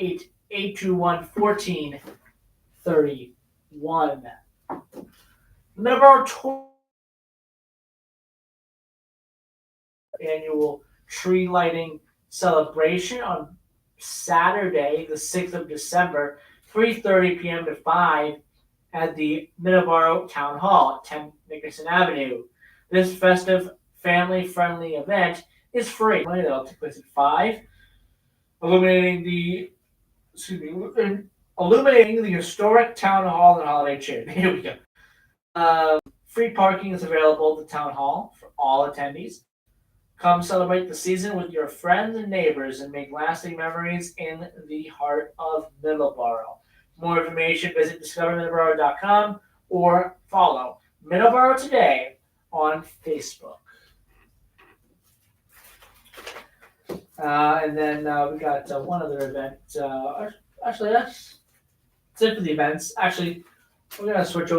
08-821-1431. Number 2 annual tree lighting celebration on Saturday, the 6th of December, 3:30 p.m. to 5 at the Middleborough Town Hall at 10 Nickerson Avenue. This festive, family-friendly event is free. It'll take place at 5, illuminating the historic Town Hall and holiday cheer. Here we go. Free parking is available at the Town Hall for all attendees. Come celebrate the season with your friends and neighbors and make lasting memories in the heart of Middleborough. For more information, visit discovermiddleborough.com or follow Middleborough Today on Facebook. And then we got one other event. Actually, that's it for the events. Actually, we're going to switch over.